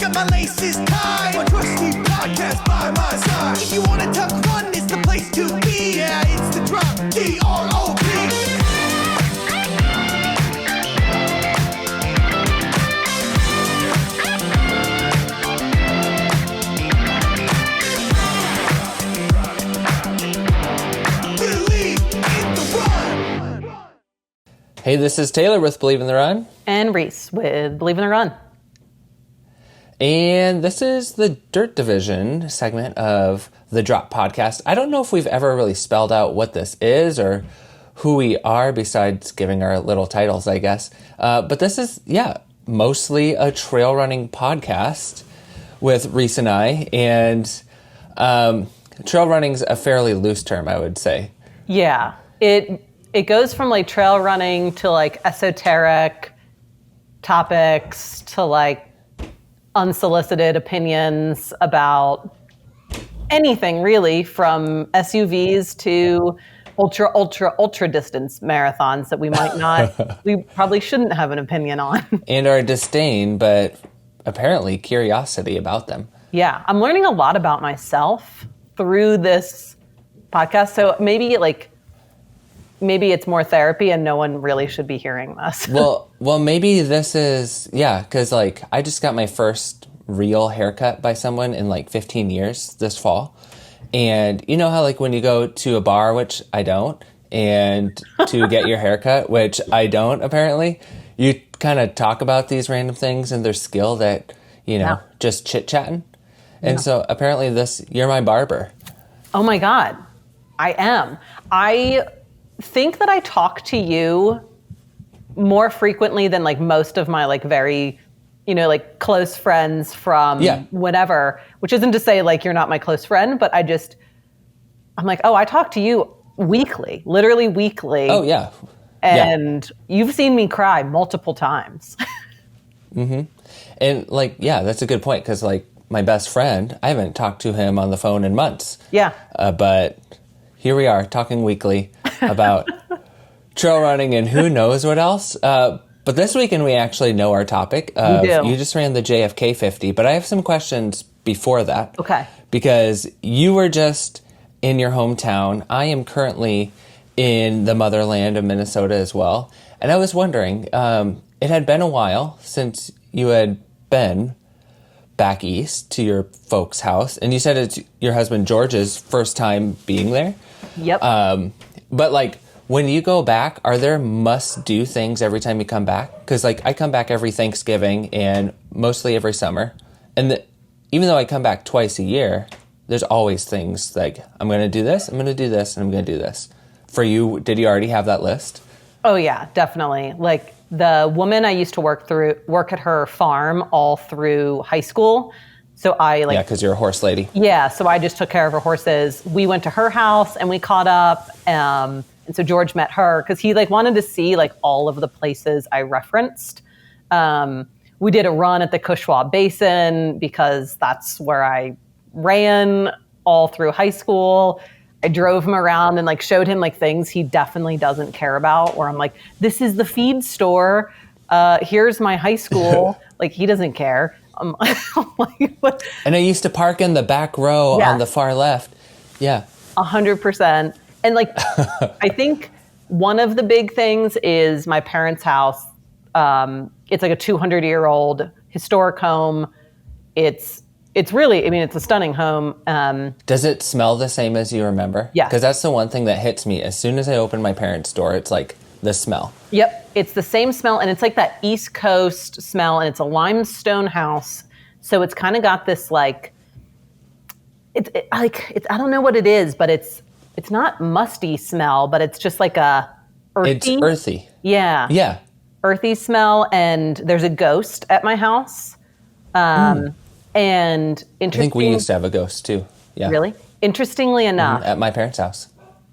got my laces tied. My trusty podcast by my side. If you wanna talk fun, it's the place to be. Yeah, it's the drop, D-R-O-P. Hey, this is Taylor with Believe in the Run. And Reese with Believe in the Run. And this is the Dirt Division segment of the Drop podcast. I don't know if we've ever really spelled out what this is or who we are besides giving our little titles, I guess. But this is, mostly a trail running podcast with Reese and I. And trail running's a fairly loose term, I would say. Yeah, it goes from like trail running to like esoteric topics to like unsolicited opinions about anything really, from SUVs to ultra distance marathons that we might not, we probably shouldn't have an opinion on. And our disdain, but apparently curiosity about them. Yeah, I'm learning a lot about myself through this podcast. So maybe it's more therapy and no one really should be hearing this. Well, maybe this is, because like I just got my first real haircut by someone in like 15 years this fall. And you know how like when you go to a bar, which I don't, and to get your haircut, which I don't apparently, you kind of talk about these random things and their skill that, just chit-chatting. And so apparently you're my barber. Oh my God, I am. I think that I talk to you more frequently than like most of my like very, like close friends from whatever, which isn't to say like you're not my close friend, but I'm like, oh, I talk to you weekly, literally weekly. Oh yeah. And you've seen me cry multiple times. Mm-hmm. And like, that's a good point. Cause like my best friend, I haven't talked to him on the phone in months. Yeah. But here we are talking weekly about trail running and who knows what else. But this weekend we actually know our topic. We do. You just ran the JFK 50, but I have some questions before that. Okay. Because you were just in your hometown. I am currently in the motherland of Minnesota as well. And I was wondering, it had been a while since you had been back east to your folks' house. And you said it's your husband George's first time being there. Yep. But like when you go back, are there must-do things every time you come back? Because like I come back every Thanksgiving and mostly every summer. And even though I come back twice a year, there's always things like I'm going to do this, I'm going to do this, and I'm going to do this. For you, did you already have that list? Oh yeah, definitely. Like the woman I used to work at her farm all through high school. So because you're a horse lady. Yeah, so I just took care of her horses. We went to her house and we caught up. And so George met her because he like wanted to see like all of the places I referenced. We did a run at the Cushwa Basin because that's where I ran all through high school. I drove him around and like showed him like things he definitely doesn't care about, where I'm like, this is the feed store. Here's my high school. Like he doesn't care. I'm like, what? And I used to park in the back row on the far left. Yeah. 100%. And like, I think one of the big things is my parents' house. It's like a 200-year-old historic home. It's really, it's a stunning home. Does it smell the same as you remember? Yeah. Because that's the one thing that hits me. As soon as I open my parents' door, it's like the smell. Yep. It's the same smell. And it's like that East Coast smell. And it's a limestone house. So it's kind of got this like, I don't know what it is, but it's not musty smell, but it's just like a earthy. It's earthy. Yeah. Yeah. Earthy smell. And there's a ghost at my house. And I think we used to have a ghost too. Yeah. Really? Interestingly enough. At my parents' house.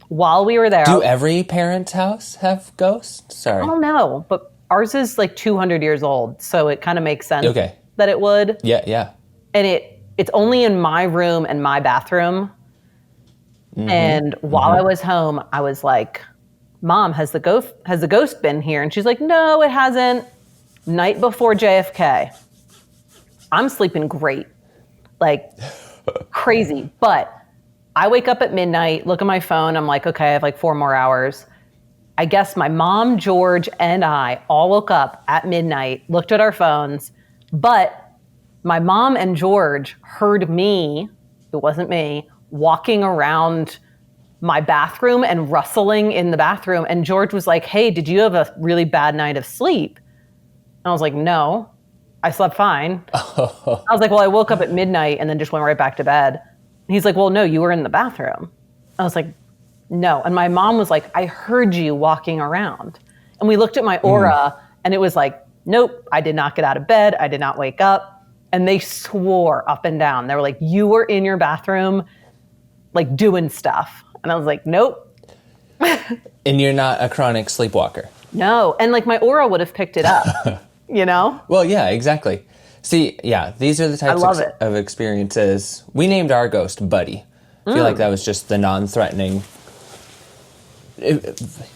While we were there. Do every parent's house have ghosts? Sorry. I don't know, but ours is like 200 years old, so it kind of makes sense that it would. Yeah. And it's only in my room and my bathroom. Mm-hmm. And while I was home, I was like, Mom, has the ghost been here? And she's like, no, it hasn't. Night before JFK. I'm sleeping great, like crazy. But I wake up at midnight, look at my phone. I'm like, okay, I have like 4 more hours. I guess my mom, George, and I all woke up at midnight, looked at our phones, but my mom and George heard me, it wasn't me, walking around my bathroom and rustling in the bathroom. And George was like, hey, did you have a really bad night of sleep? And I was like, no, I slept fine. I was like, well, I woke up at midnight and then just went right back to bed. And he's like, well, no, you were in the bathroom. I was like, no. And my mom was like, I heard you walking around. And we looked at my aura and it was like, nope, I did not get out of bed. I did not wake up. And they swore up and down. They were like, you were in your bathroom, like doing stuff. And I was like, nope. And you're not a chronic sleepwalker. No. And like my aura would have picked it up, you know? Well, yeah, exactly. See, yeah, these are the types of experiences. We named our ghost Buddy. I feel like that was just the non-threatening.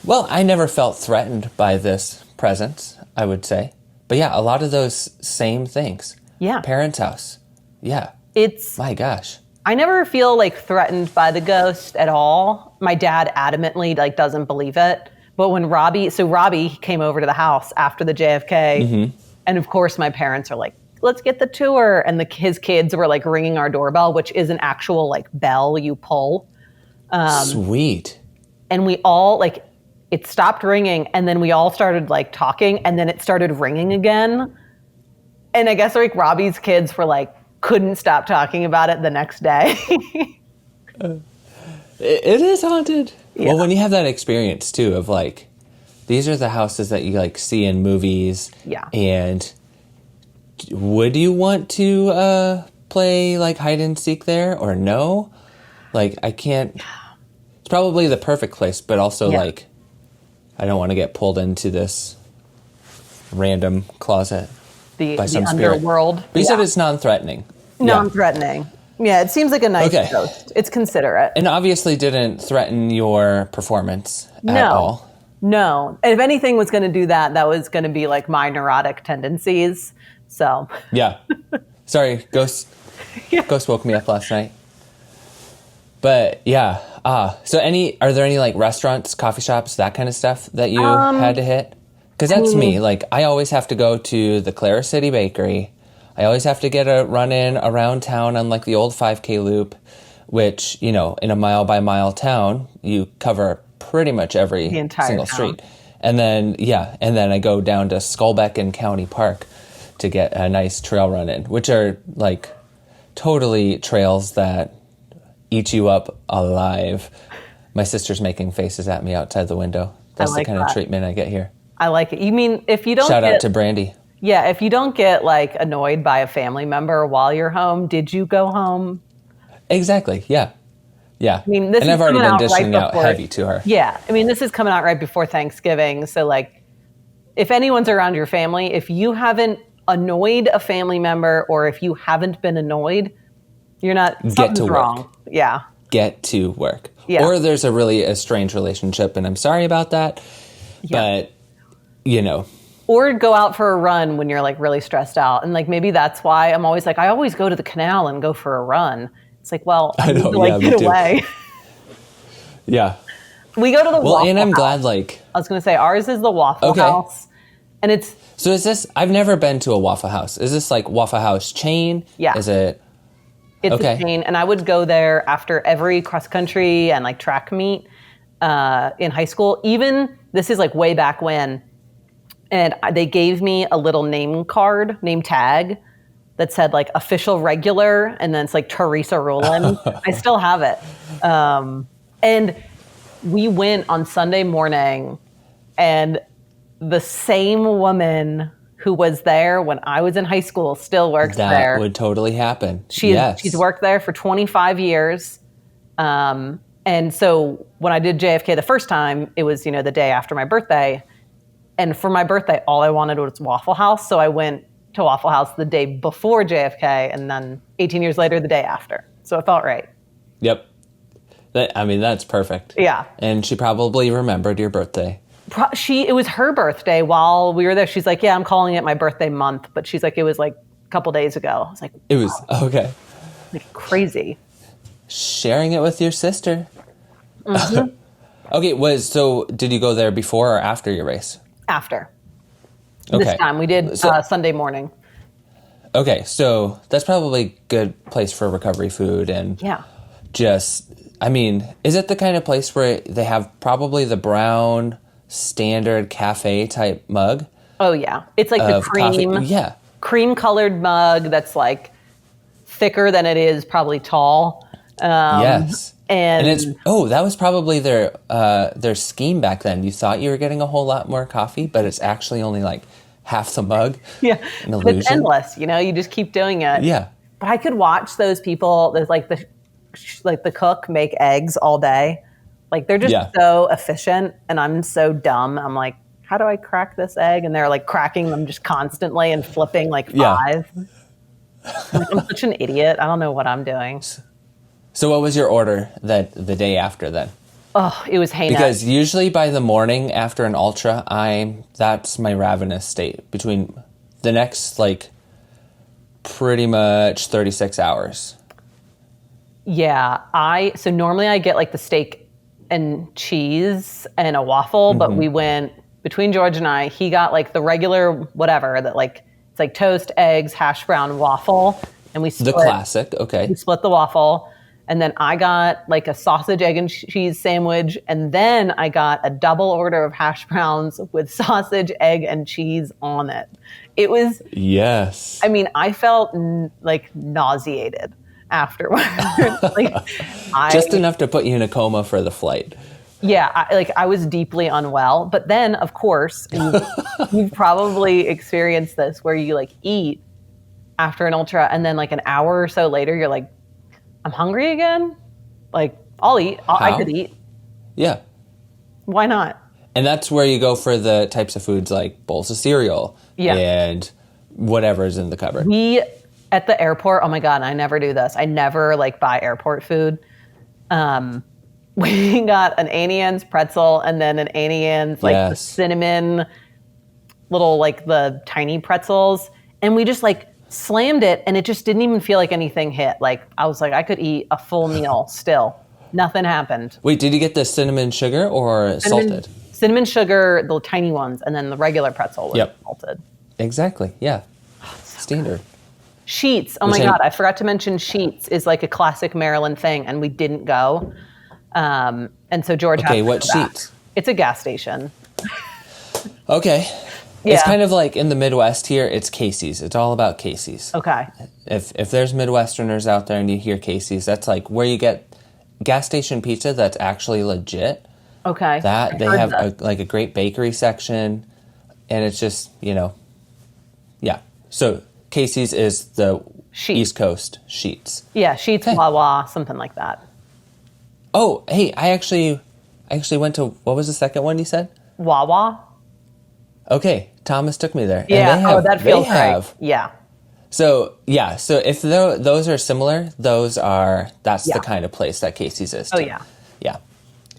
Well, I never felt threatened by this presence, I would say. But yeah, a lot of those same things. Yeah. Parents' house. Yeah. It's... My gosh. I never feel like threatened by the ghost at all. My dad adamantly like doesn't believe it. But when Robbie came over to the house after the JFK, and of course my parents are like, let's get the tour. And his kids were like ringing our doorbell, which is an actual like bell you pull. Sweet. And we all like, it stopped ringing and then we all started like talking and then it started ringing again. And I guess like Robbie's kids were like, couldn't stop talking about it the next day. It is haunted. Yeah. Well, when you have that experience too of like, these are the houses that you like see in movies. Yeah. And would you want to play like hide and seek there or no? Like I can't. It's probably the perfect place, but also like I don't want to get pulled into this random closet by some underworld. Spirit. But you said it's non-threatening. Non-threatening. Yeah, it seems like a nice ghost. It's considerate. And obviously didn't threaten your performance at all. No. And if anything was going to do that, that was going to be like my neurotic tendencies. So. Yeah. Sorry, Ghost woke me up last night. But yeah. So are there any like restaurants, coffee shops, that kind of stuff that you had to hit? Because that's me. Like I always have to go to the Clara City Bakery. I always have to get a run-in around town on like the old 5K loop, which, you know, in a mile-by-mile town, you cover pretty much every single street. And then, I go down to Skullbeck and County Park to get a nice trail run-in, which are like totally trails that eat you up alive. My sister's making faces at me outside the window. That's the kind of treatment I get here. I like it. You mean if you don't Shout out to Brandy. Yeah, if you don't get like annoyed by a family member while you're home, did you go home? Exactly. Yeah. I mean, this and is I've already been dishing out before, heavy to her. Yeah, I mean, this is coming out right before Thanksgiving, so like, if anyone's around your family, if you haven't annoyed a family member or if you haven't been annoyed, you're not. Get to wrong. work. Yeah. Get to work. Yeah. Or there's a really estranged relationship, and I'm sorry about that. Yeah. But you know. Or go out for a run when you're like really stressed out. And like maybe that's why I'm always like, I always go to the canal and go for a run. It's like, well, I need to like get away. Yeah. We go to the Waffle House. And I'm glad like I was gonna say ours is the Waffle House. And it's So is this I've never been to a Waffle House. Is this like Waffle House chain? Yeah. Is it It's a chain, and I would go there after every cross country and like track meet in high school. Even this is like way back when. And they gave me a little name tag that said like official regular, and then it's like Teresa Rowland. I still have it. And we went on Sunday morning, and the same woman who was there when I was in high school still works there. That would totally happen. She's worked there for 25 years. And so when I did JFK the first time, it was, the day after my birthday. And for my birthday, all I wanted was Waffle House. So I went to Waffle House the day before JFK and then 18 years later, the day after. So it felt right. Yep. That's perfect. Yeah. And she probably remembered your birthday. It was her birthday while we were there. She's like, yeah, I'm calling it my birthday month. But she's like, it was like couple days ago. I was like, It was, okay. like crazy. Sharing it with your sister. Mm-hmm. Okay, so did you go there before or after your race? After. Okay. This time we did Sunday morning. Okay, so that's probably a good place for recovery food and Yeah. just, I mean, is it the kind of place where they have probably the brown standard cafe type mug? Oh yeah. It's like the cream. Coffee? Yeah. Cream colored mug that's like thicker than it is probably tall. Yes. And it's, that was probably their scheme back then. You thought you were getting a whole lot more coffee, but it's actually only like half the mug. Yeah. An But illusion. it's endless, you just keep doing it. Yeah. But I could watch those people, there's like the cook make eggs all day. Like they're just so efficient and I'm so dumb. I'm like, how do I crack this egg? And they're like cracking them just constantly and flipping like 5. I'm such an idiot. I don't know what I'm doing. So what was your order the day after then? Oh, it was heinous. Because usually by the morning after an ultra, that's my ravenous state between the next like pretty much 36 hours. Yeah, so normally I get like the steak and cheese and a waffle, but we went between George and I, he got like the regular whatever that like it's like toast, eggs, hash brown, waffle, and we split the classic. Okay. We split the waffle. And then I got like a sausage, egg, and cheese sandwich. And then I got a double order of hash browns with sausage, egg, and cheese on it. It was, yes. I mean, I felt like nauseated afterwards. Just enough to put you in a coma for the flight. Yeah, I was deeply unwell. But then, of course, and you've probably experienced this where you like eat after an ultra and then like an hour or so later, you're like, I'm hungry again. Like, I'll eat. I could eat. Yeah. Why not? And that's where you go for the types of foods like bowls of cereal and whatever's in the cupboard. We, at the airport, oh my God, I never do this. I never like buy airport food. We got an Annie Ann's pretzel and then an Annie Ann's like the cinnamon little like the tiny pretzels. And we just like slammed it and it just didn't even feel like anything hit. Like I was like, I could eat a full meal still. Nothing happened. Wait, did you get the cinnamon sugar or salted? Cinnamon sugar, the tiny ones, and then the regular pretzel was salted. Exactly, yeah. Standard. Sheets. Oh my God, I forgot to mention Sheets is like a classic Maryland thing and we didn't go. And so George had to what go back. Sheets? It's a gas station. Okay. Yeah. It's kind of like in the Midwest here, it's Casey's. It's all about Casey's. Okay. If there's Midwesterners out there and you hear Casey's, that's like where you get gas station pizza that's actually legit. Okay. That they have a great bakery section, and it's just So Casey's is the East Coast Sheets. Yeah, Sheets, Wawa, something like that. Oh, hey, I actually went to, what was the second one you said? Wawa. Okay, Thomas took me there. Yeah, and that feels right. Yeah. So if those are similar, that's the kind of place that Casey's is. Oh, yeah. Yeah.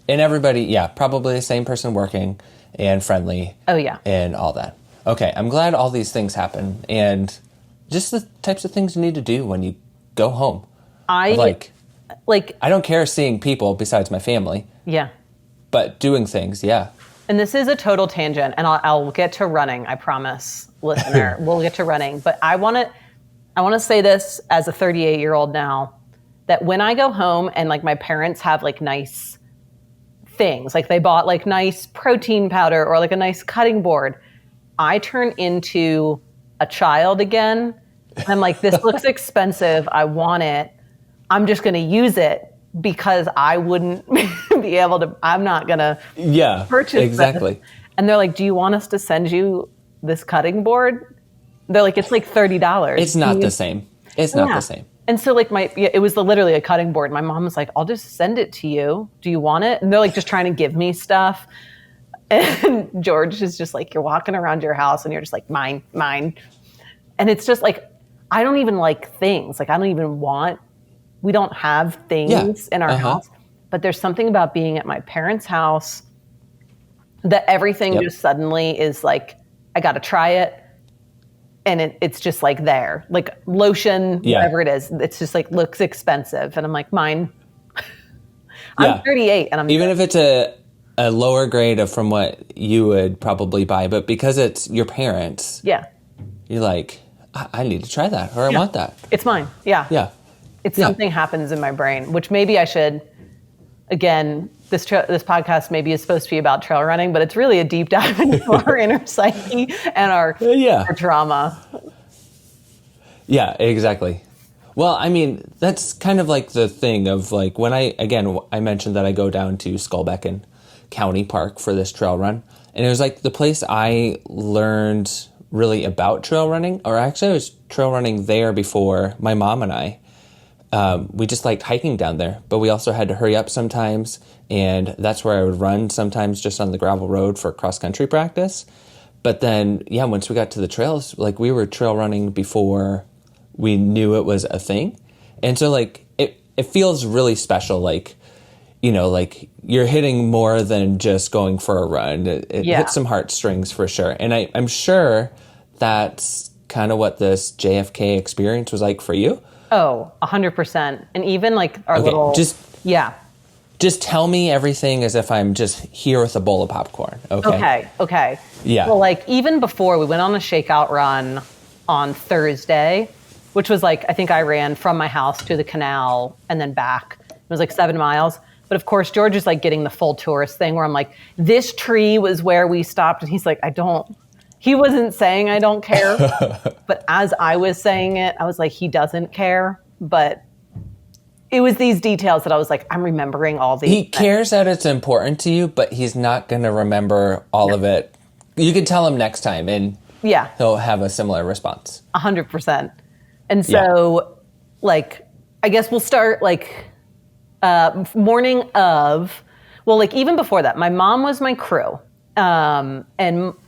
And everybody, probably the same person working and friendly. Oh, yeah. And all that. Okay, I'm glad all these things happen. And just the types of things you need to do when you go home. I don't care seeing people besides my family. Yeah. But doing things, And this is a total tangent, and I'll get to running, I promise, listener. We'll get to running. But I want to say this as a 38-year-old now, that when I go home and like my parents have like nice things, like they bought like nice protein powder or like a nice cutting board, I turn into a child again. And I'm like, this looks expensive. I want it. I'm just going to use it because I wouldn't be able to, I'm not going to purchase exactly. this. And they're like, do you want us to send you this cutting board? They're like, it's like $30. It's not the same. It's not the same. And so like it was literally a cutting board. My mom was like, I'll just send it to you. Do you want it? And they're like just trying to give me stuff. And George is just like, you're walking around your house and you're just like, mine. And it's just like, I don't even like things. Like I don't even want, we don't have things in our house. But there's something about being at my parents' house that everything just suddenly is like, I got to try it. and it's just like there, like lotion, Yeah. whatever it is. It's just like looks expensive, and I'm like, mine. Yeah. I'm 38, and I'm Even if it's a lower grade of from what you would probably buy, but because it's your parents, yeah, you're like, I need to try that, or I want that. it's mine. Yeah, Yeah. It's Yeah. something happens in my brain, which maybe I should. Again, this podcast maybe is supposed to be about trail running, but it's really a deep dive into our inner psyche and our trauma. Yeah, exactly. Well, I mean, that's kind of like the thing of like when I mentioned that I go down to Skullbeck County Park for this trail run. And it was like the place I learned really about trail running, or actually I was trail running there before my mom and I. We just liked hiking down there, but we also had to hurry up sometimes. And that's where I would run sometimes just on the gravel road for cross country practice. But then, yeah, once we got to the trails, like we were trail running before we knew it was a thing. And so like it feels really special. Like, you know, like you're hitting more than just going for a run. It hits some heartstrings for sure. And I'm sure that's kind of what this JFK experience was like for you. Oh, 100%. And even like our little... Just tell me everything as if I'm just here with a bowl of popcorn, okay? Okay. Yeah. Well, like even before, we went on a shakeout run on Thursday, which was like, I think I ran from my house to the canal and then back. It was like 7 miles. But of course, George is like getting the full tourist thing where I'm like, this tree was where we stopped. And he's like, he wasn't saying I don't care. But as I was saying it, I was like, he doesn't care. But it was these details that I was like, I'm remembering all these. He cares that it's important to you, but he's not going to remember all of it. You can tell him next time, and he'll have a similar response. 100%. And so, like, I guess we'll start, like, morning of, well, like, even before that, my mom was my crew. And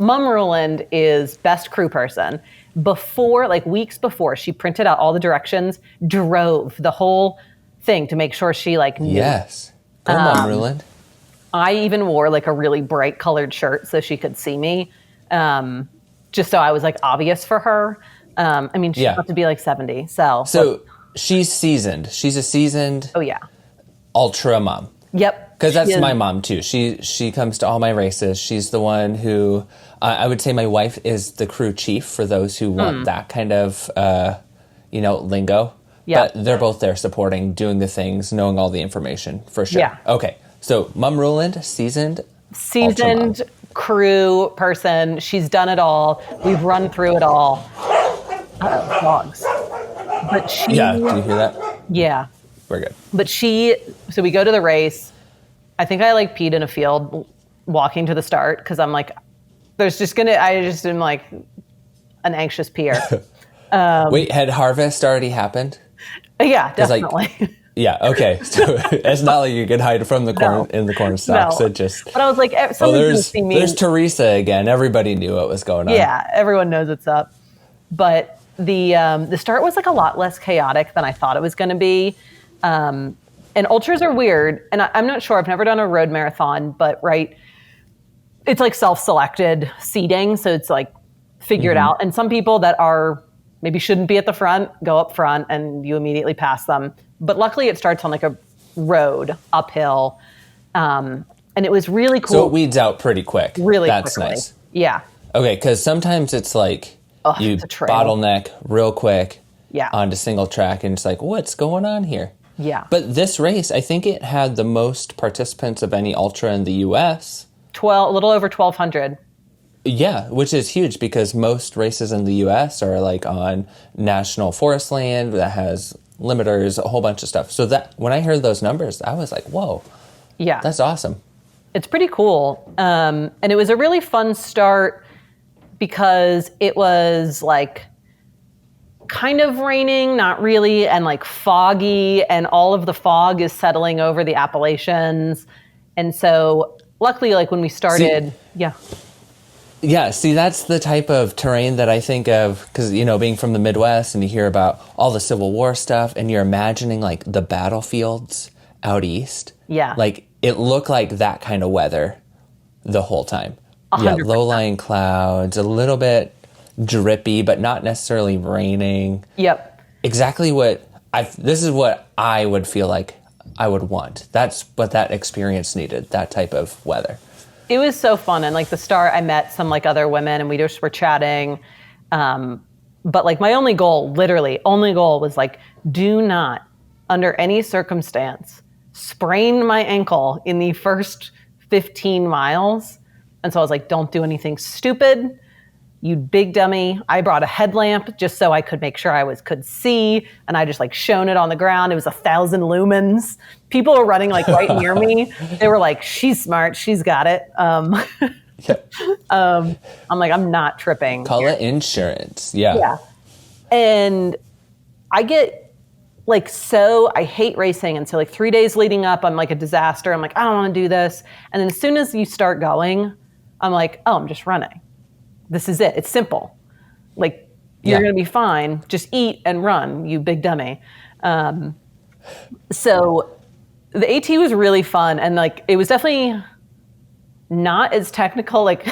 Mom Ruland is best crew person. Before, like, weeks before, she printed out all the directions, drove the whole thing to make sure she like knew. Yes. Go Mom Ruland. I even wore like a really bright colored shirt so she could see me. Just so I was like obvious for her. I mean, she's about to be like 70. So she's seasoned. She's a seasoned ultra mom. Yep. Because that's my mom too. She comes to all my races. She's the one who I would say my wife is the crew chief for those who want that kind of lingo. Yeah. But they're both there supporting, doing the things, knowing all the information, for sure. Yeah. Okay. So, Mom Ruland, seasoned crew person. She's done it all. We've run through it all. Uh-oh, dogs. But she... Yeah, do you hear that? Yeah. We're good. But so we go to the race. I think I like peed in a field walking to the start because I'm like, I just am like an anxious peer. Wait, had harvest already happened? Yeah, definitely. Okay. So it's not like you could hide from the corn in the corn stalks. No. But I was like, someone's going to see me. There's Teresa again. Everybody knew what was going on. Yeah, everyone knows what's up. But the start was like a lot less chaotic than I thought it was going to be. And ultras are weird. And I'm not sure. I've never done a road marathon, but it's like self-selected seating. So it's like figured out. And some people that are maybe shouldn't be at the front, go up front, and you immediately pass them. But luckily it starts on like a road uphill. And it was really cool. So it weeds out pretty quick. Really That's quickly. Nice. Yeah. Okay, because sometimes it's like you bottleneck real quick onto single track, and it's like, what's going on here? Yeah. But this race, I think it had the most participants of any ultra in the U.S. A little over 1,200. Yeah, which is huge because most races in the U.S. are like on national forest land that has limiters, a whole bunch of stuff. So that when I heard those numbers, I was like, whoa, that's awesome. It's pretty cool. And it was a really fun start because it was like kind of raining, not really, and like foggy, and all of the fog is settling over the Appalachians. And so luckily, like when we started, Yeah, see, that's the type of terrain that I think of, because, being from the Midwest and you hear about all the Civil War stuff and you're imagining, like, the battlefields out east. Yeah. Like, it looked like that kind of weather the whole time. 100%. Yeah, low-lying clouds, a little bit drippy, but not necessarily raining. Yep. Exactly this is what I would feel like I would want. That's what that experience needed, that type of weather. It was so fun. And like the start, I met some like other women and we just were chatting. But like my only goal was like, do not under any circumstance sprain my ankle in the first 15 miles. And so I was like, don't do anything stupid. You big dummy. I brought a headlamp just so I could make sure I could see. And I just like shone it on the ground. It was 1,000 lumens. People were running like right near me. They were like, she's smart. She's got it. Yeah. I'm like, I'm not tripping. Call it insurance. Yeah. Yeah. And I get like, so I hate racing. And so like 3 days leading up, I'm like a disaster. I'm like, I don't want to do this. And then as soon as you start going, I'm like, oh, I'm just running. This is it. It's simple. Like, you're going to be fine. Just eat and run, you big dummy. So the AT was really fun. And like, it was definitely not as technical. Like,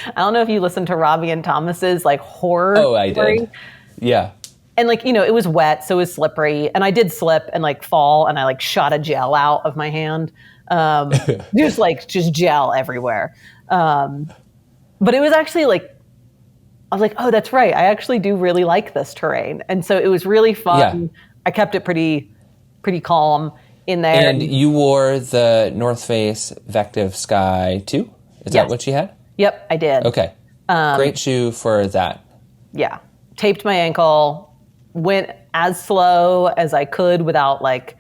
I don't know if you listened to Robbie and Thomas's like horror. Oh, I did. Yeah. And like, you know, it was wet, so it was slippery. And I did slip and like fall and I like shot a gel out of my hand. Just gel everywhere. But it was actually like, I was like, oh, that's right. I actually do really like this terrain. And so it was really fun. Yeah. I kept it pretty calm in there. And you wore the North Face Vective Sky 2? Is that what you had? Yep, I did. Okay. Great shoe for that. Yeah. Taped my ankle, went as slow as I could without like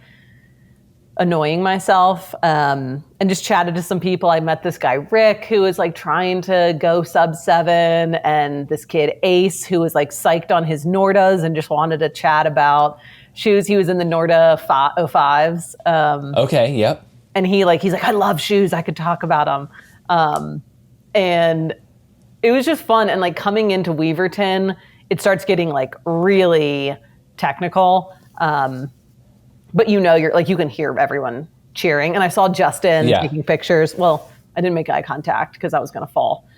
annoying myself, and just chatted to some people. I met this guy, Rick, who was like trying to go sub 7, and this kid, Ace, who was like psyched on his Nordas and just wanted to chat about shoes. He was in the Norda 05s. Okay, yep. And he's like, I love shoes. I could talk about them. And it was just fun. And like coming into Weaverton, it starts getting like really technical. But you know, you're like, you can hear everyone cheering. And I saw Justin taking pictures. Well, I didn't make eye contact because I was going to fall.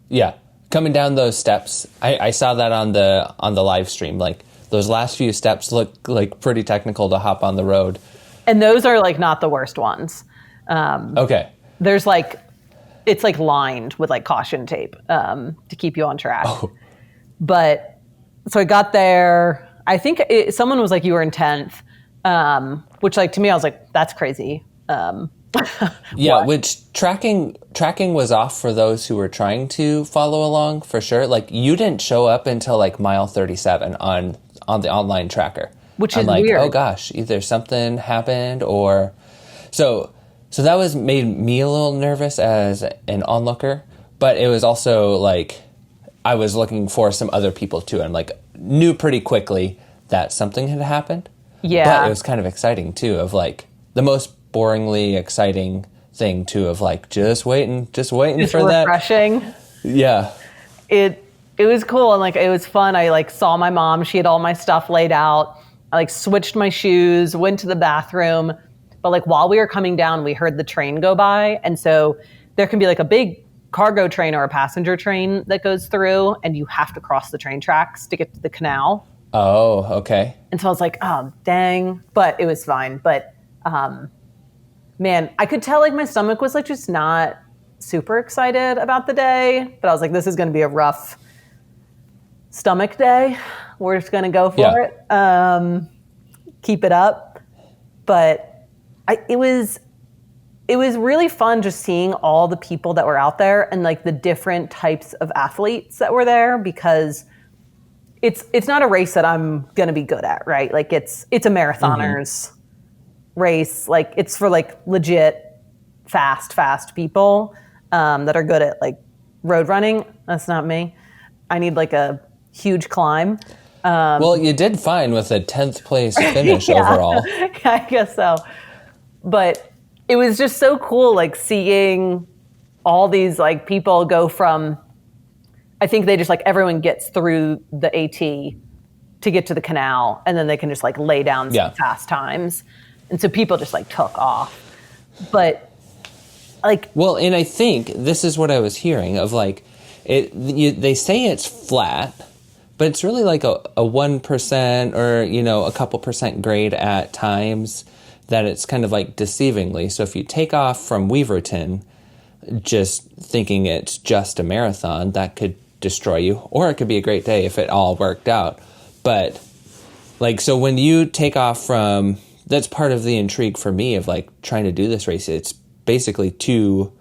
Yeah. Coming down those steps, I saw that on the live stream. Like those last few steps look like pretty technical to hop on the road. And those are like not the worst ones. Okay. There's like, it's like lined with like caution tape to keep you on track. Oh. But so I got there. I think someone was like, you were in 10th. Which like to me, I was like, that's crazy. Yeah, which tracking was off for those who were trying to follow along for sure. Like you didn't show up until like mile 37 on the online tracker. Which I'm is like, weird. Oh gosh, either something happened or so that made me a little nervous as an onlooker, but it was also like I was looking for some other people too, and like knew pretty quickly that something had happened. Yeah. But it was kind of exciting too, of like the most boringly exciting thing too, of like just waiting for that. Refreshing. Yeah. It was cool and like it was fun. I like saw my mom. She had all my stuff laid out. I like switched my shoes, went to the bathroom. But like while we were coming down, we heard the train go by. And so there can be like a big cargo train or a passenger train that goes through, and you have to cross the train tracks to get to the canal. Oh, okay. And so I was like, oh, dang. But it was fine. But man, I could tell like my stomach was like just not super excited about the day. But I was like, this is going to be a rough stomach day. We're just going to go for it. Keep it up. But it was really fun just seeing all the people that were out there and like the different types of athletes that were there, because it's not a race that I'm going to be good at, right? Like it's a marathoners race. Like it's for like legit fast people that are good at like road running. That's not me. I need like a huge climb. Well, you did fine with a 10th place finish overall. I guess so. But it was just so cool, like seeing all these like people go from, I think they just like everyone gets through the AT to get to the canal, and then they can just like lay down some fast times. And so people just like took off. But like, well, and I think this is what I was hearing of like, they say it's flat, but it's really like a 1% or, you know, a couple percent grade at times, that it's kind of like deceivingly. So if you take off from Weaverton just thinking it's just a marathon, that could destroy you. Or it could be a great day if it all worked out. But like, so when you take off from, that's part of the intrigue for me of like trying to do this race. It's basically two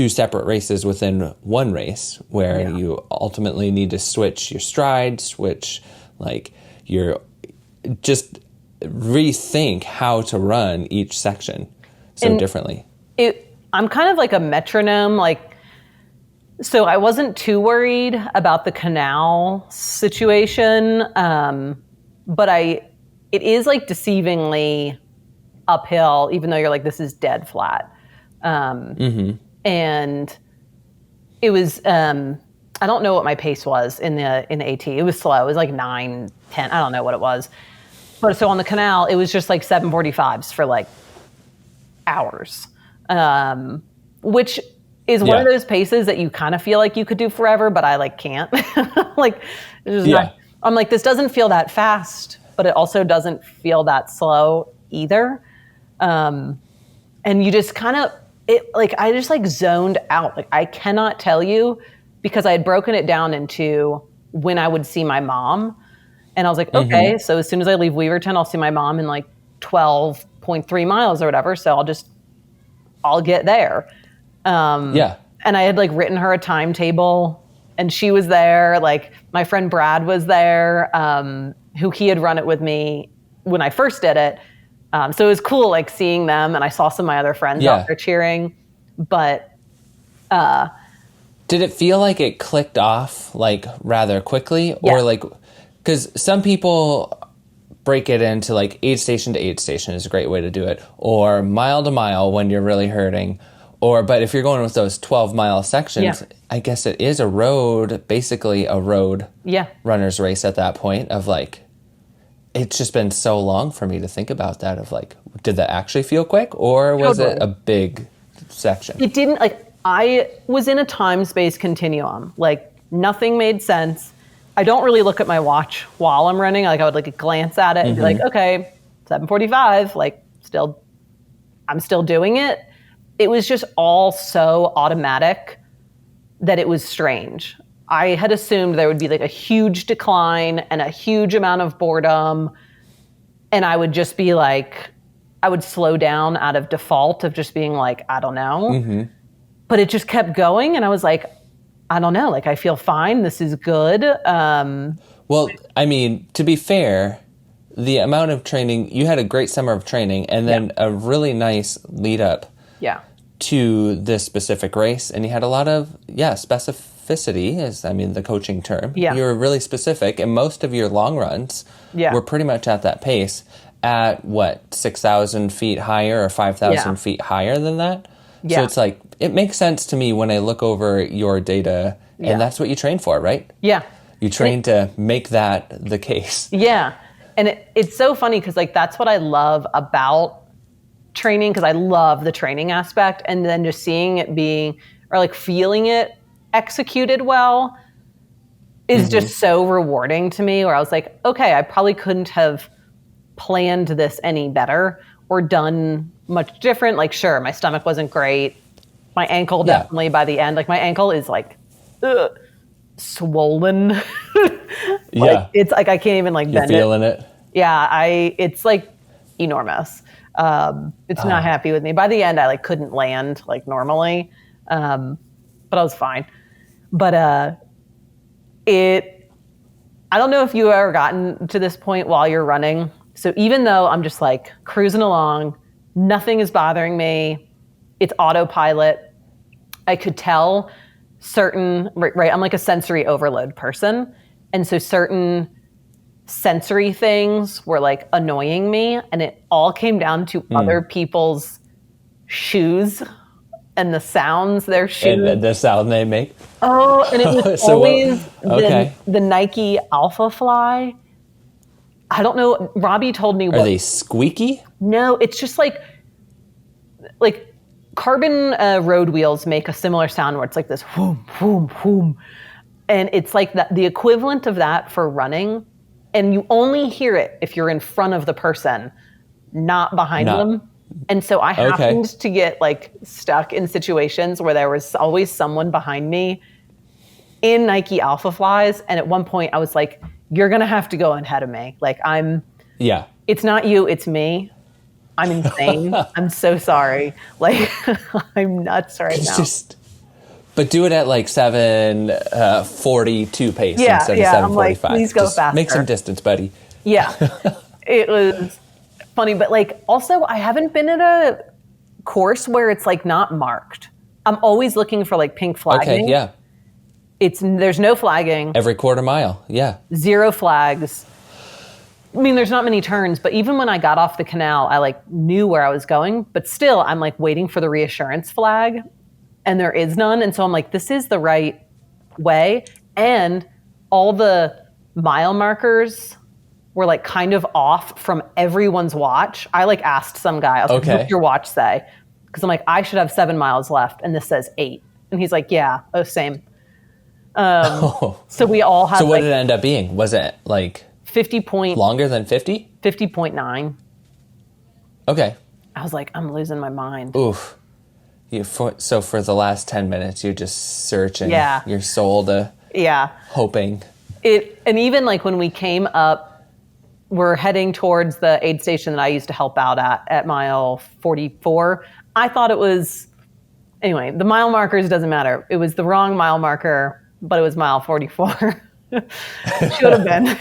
separate races within one race, where you ultimately need to switch your stride, switch like you're just rethink how to run each section so differently. I'm kind of like a metronome, like, so I wasn't too worried about the canal situation, but it is like deceivingly uphill, even though you're like, this is dead flat. And it was, I don't know what my pace was in the AT. It was slow. It was like 9, 10. I don't know what it was. But so on the canal, it was just like 7:45s for like hours, which is one of those paces that you kind of feel like you could do forever, but I like can't. Like, it's just not, I'm like, this doesn't feel that fast, but it also doesn't feel that slow either. And you just kind of, I just like zoned out. Like, I cannot tell you, because I had broken it down into when I would see my mom. And I was like, okay, so as soon as I leave Weaverton, I'll see my mom in like 12.3 miles or whatever. So I'll get there. And I had like written her a timetable, and she was there. Like, my friend Brad was there, who he had run it with me when I first did it. So it was cool, like, seeing them, and I saw some of my other friends out there cheering. But did it feel like it clicked off like rather quickly, or like, because some people break it into like aid station to aid station is a great way to do it, or mile to mile when you're really hurting, but if you're going with those 12-mile sections, I guess it is a road, basically a road runner's race at that point of like. It's just been so long for me to think about that of like, did that actually feel quick, or was it a big section? It didn't, like, I was in a time-space continuum. Like, nothing made sense. I don't really look at my watch while I'm running. Like, I would like glance at it and be like, okay, 7:45, like, I'm still doing it. It was just all so automatic that it was strange. I had assumed there would be like a huge decline and a huge amount of boredom. And I would just be like, I would slow down out of default of just being like, I don't know. But it just kept going. And I was like, I don't know. Like, I feel fine. This is good. Well, I mean, to be fair, the amount of training, you had a great summer of training and then a really nice lead up to this specific race. And you had a lot of, specificity is, I mean, the coaching term. You were really specific, and most of your long runs were pretty much at that pace at, 6,000 feet higher or 5,000 feet higher than that? So it's like, it makes sense to me when I look over your data, and that's what you train for, right? You train to make that the case. And it's so funny because, like, that's what I love about training, because I love the training aspect, and then just seeing it being, or like feeling it executed well is just so rewarding to me, where I was like, okay, I probably couldn't have planned this any better or done much different. Like, sure, my stomach wasn't great. My ankle definitely by the end, like my ankle is like swollen. Like, it's like I can't even like bend it. You're feeling it. It's like enormous. It's not happy with me. By the end, I like couldn't land like normally, but I was fine. But I don't know if you've ever gotten to this point while you're running. So even though I'm just like cruising along, nothing is bothering me, it's autopilot, I could tell right, I'm like a sensory overload person. And so certain sensory things were like annoying me, and it all came down to other people's shoes and the sounds their shoes. And the sound they make. Oh, and it was always the Nike Alpha Fly. I don't know. Robbie told me. Are they squeaky? No, it's just like carbon road wheels make a similar sound where it's like this whoom, whoom, whoom. And it's like the equivalent of that for running. And you only hear it if you're in front of the person, not behind them. And so I happened to get like stuck in situations where there was always someone behind me in Nike Alpha Flies. And at one point I was like, you're going to have to go ahead of me. Like it's not you, it's me. I'm insane. I'm so sorry. Like I'm nuts right now. But do it at like 7:42 pace instead of 7:45. I'm like, please go faster. Make some distance, buddy. Yeah, it was funny. But like, also, I haven't been at a course where it's like not marked. I'm always looking for like pink flagging. Okay, yeah. There's no flagging. Every quarter mile, yeah. 0 flags. I mean, there's not many turns, but even when I got off the canal, I like knew where I was going. But still, I'm like waiting for the reassurance flag. And there is none. And so I'm like, this is the right way. And all the mile markers were like kind of off from everyone's watch. I like asked some guy, I was like, what's your watch say? Because I'm like, I should have 7 miles left. And this says 8. And he's like, yeah, same. So we all had. So what did it end up being? Was it like 50 point longer than 50? 50.9. Okay. I was like, I'm losing my mind. Oof. So for the last 10 minutes, you're just searching your soul to hoping. And even like when we came up, we're heading towards the aid station that I used to help out at mile 44. I thought it was, anyway, the mile markers doesn't matter. It was the wrong mile marker, but it was mile 44. Should have been.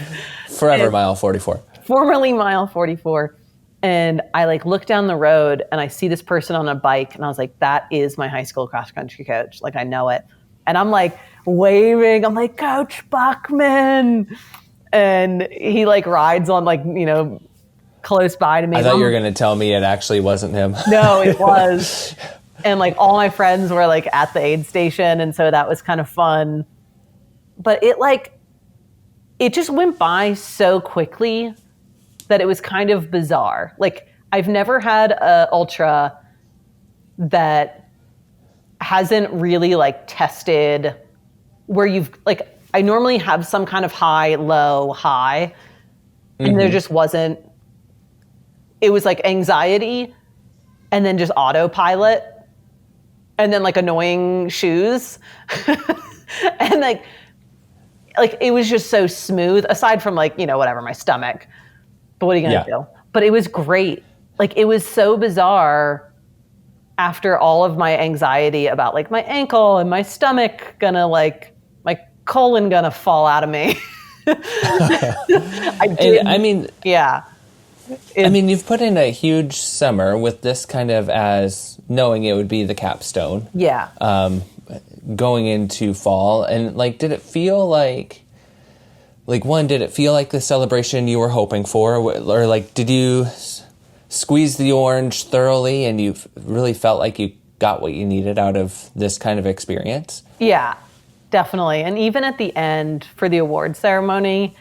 Forever mile 44. Formerly mile 44. And I like look down the road and I see this person on a bike and I was like, that is my high school cross country coach. Like I know it. And I'm like waving. I'm like, Coach Buckman. And he like rides on like, close by to me. I thought you were going to tell me it actually wasn't him. No, it was. And like all my friends were like at the aid station. And so that was kind of fun. But it just went by so quickly that it was kind of bizarre. Like I've never had a ultra that hasn't really like tested where you've like, I normally have some kind of high, low, high, and there just wasn't. It was like anxiety and then just autopilot and then like annoying shoes. And like it was just so smooth aside from like, whatever, my stomach. But what are you going to do? But it was great. Like, it was so bizarre after all of my anxiety about, like, my ankle and my stomach gonna, like, my colon gonna fall out of me. I mean, you've put in a huge summer with this kind of as knowing it would be the capstone. Yeah. Going into fall. And, like, did it feel like the celebration you were hoping for? Or, like, did you squeeze the orange thoroughly and you really felt like you got what you needed out of this kind of experience? Yeah, definitely. And even at the end for the award ceremony,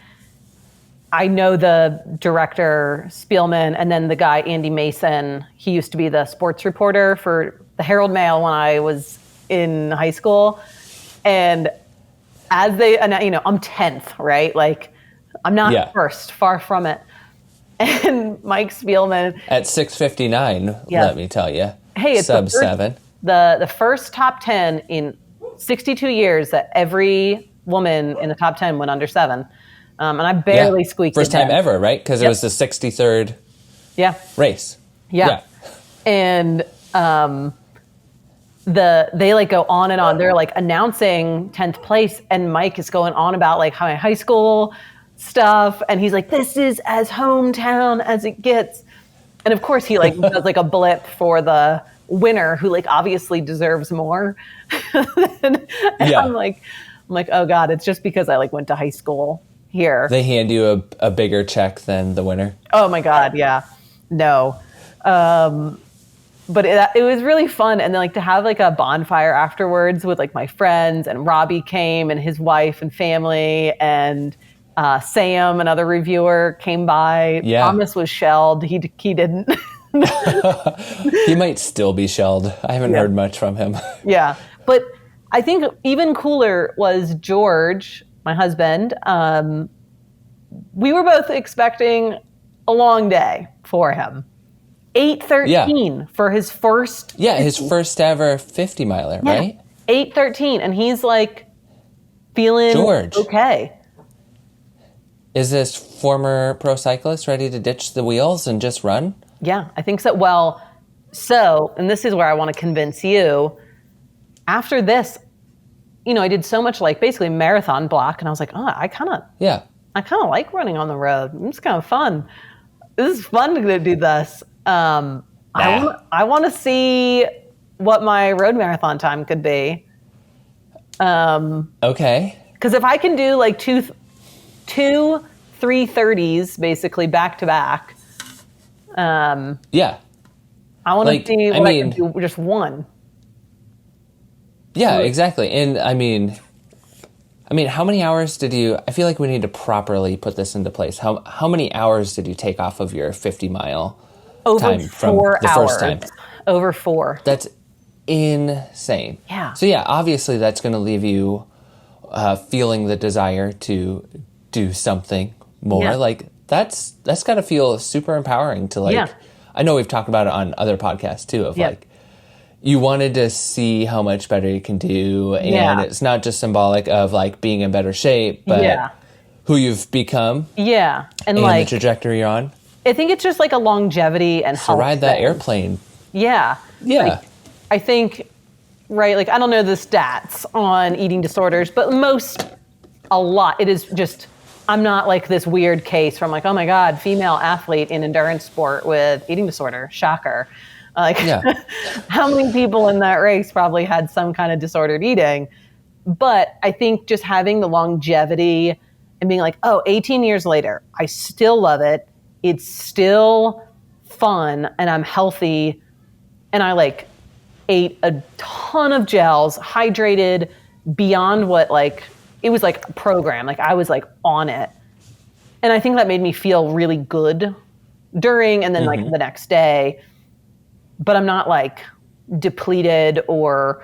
I know the director, Spielman, and then the guy, Andy Mason, he used to be the sports reporter for the Herald Mail when I was in high school. And as they, I'm 10th, right? Like, I'm not first, far from it. And Mike Spielman. At 6:59, let me tell you. Hey, it's sub 7. The first top 10 in 62 years that every woman in the top 10 went under 7. And I barely squeaked First it time in. ever, right? Because it was the 63rd race. Yeah. And they like go on and on. They're like announcing 10th place, and Mike is going on about like my high school stuff, and he's like, this is as hometown as it gets. And of course he like does like a blip for the winner who like obviously deserves more. and I'm like, oh God, it's just because I like went to high school here. They hand you a bigger check than the winner. Oh my God. Yeah. No. But it was really fun. And then like to have like a bonfire afterwards with like my friends, and Robbie came and his wife and family, and Sam, another reviewer, came by. Yeah. Thomas was shelled. He didn't. He might still be shelled. I haven't heard much from him. Yeah. But I think even cooler was George, my husband. We were both expecting a long day for him. 8:13 for his first. Yeah, his first ever 50 miler, right? 8:13, and he's like feeling George. okay. Is this former pro cyclist ready to ditch the wheels and just run? Yeah, I think so. Well, and this is where I want to convince you. After this, I did so much like basically marathon block, and I was like, I kind of like running on the road. It's kind of fun. This is fun to do this. I want to see what my road marathon time could be. Okay. Because if I can do like two 3:30s basically back to back, I want to see what I can do just one. Yeah, exactly. And I mean, how many hours did you? I feel like we need to properly put this into place. How many hours did you take off of your 50-mile time from the first time? Over 4. That's insane. Yeah. So yeah, obviously that's going to leave you feeling the desire to do something more. Yeah. Like that's got to feel super empowering to like. Yeah. I know we've talked about it on other podcasts too. Of like, you wanted to see how much better you can do, and it's not just symbolic of like being in better shape, but who you've become. Yeah, and like the trajectory you're on. I think it's just like a longevity and health. To ride that airplane. Yeah. Yeah. Like, I think, right, like I don't know the stats on eating disorders, but a lot, it is just, I'm not like this weird case from like, oh my God, female athlete in endurance sport with eating disorder. Shocker. Like, how many people in that race probably had some kind of disordered eating? But I think just having the longevity and being like, 18 years later, I still love it. It's still fun and I'm healthy. And I like ate a ton of gels, hydrated beyond what like, it was like a program. Like I was like on it. And I think that made me feel really good during and then like the next day. But I'm not like depleted or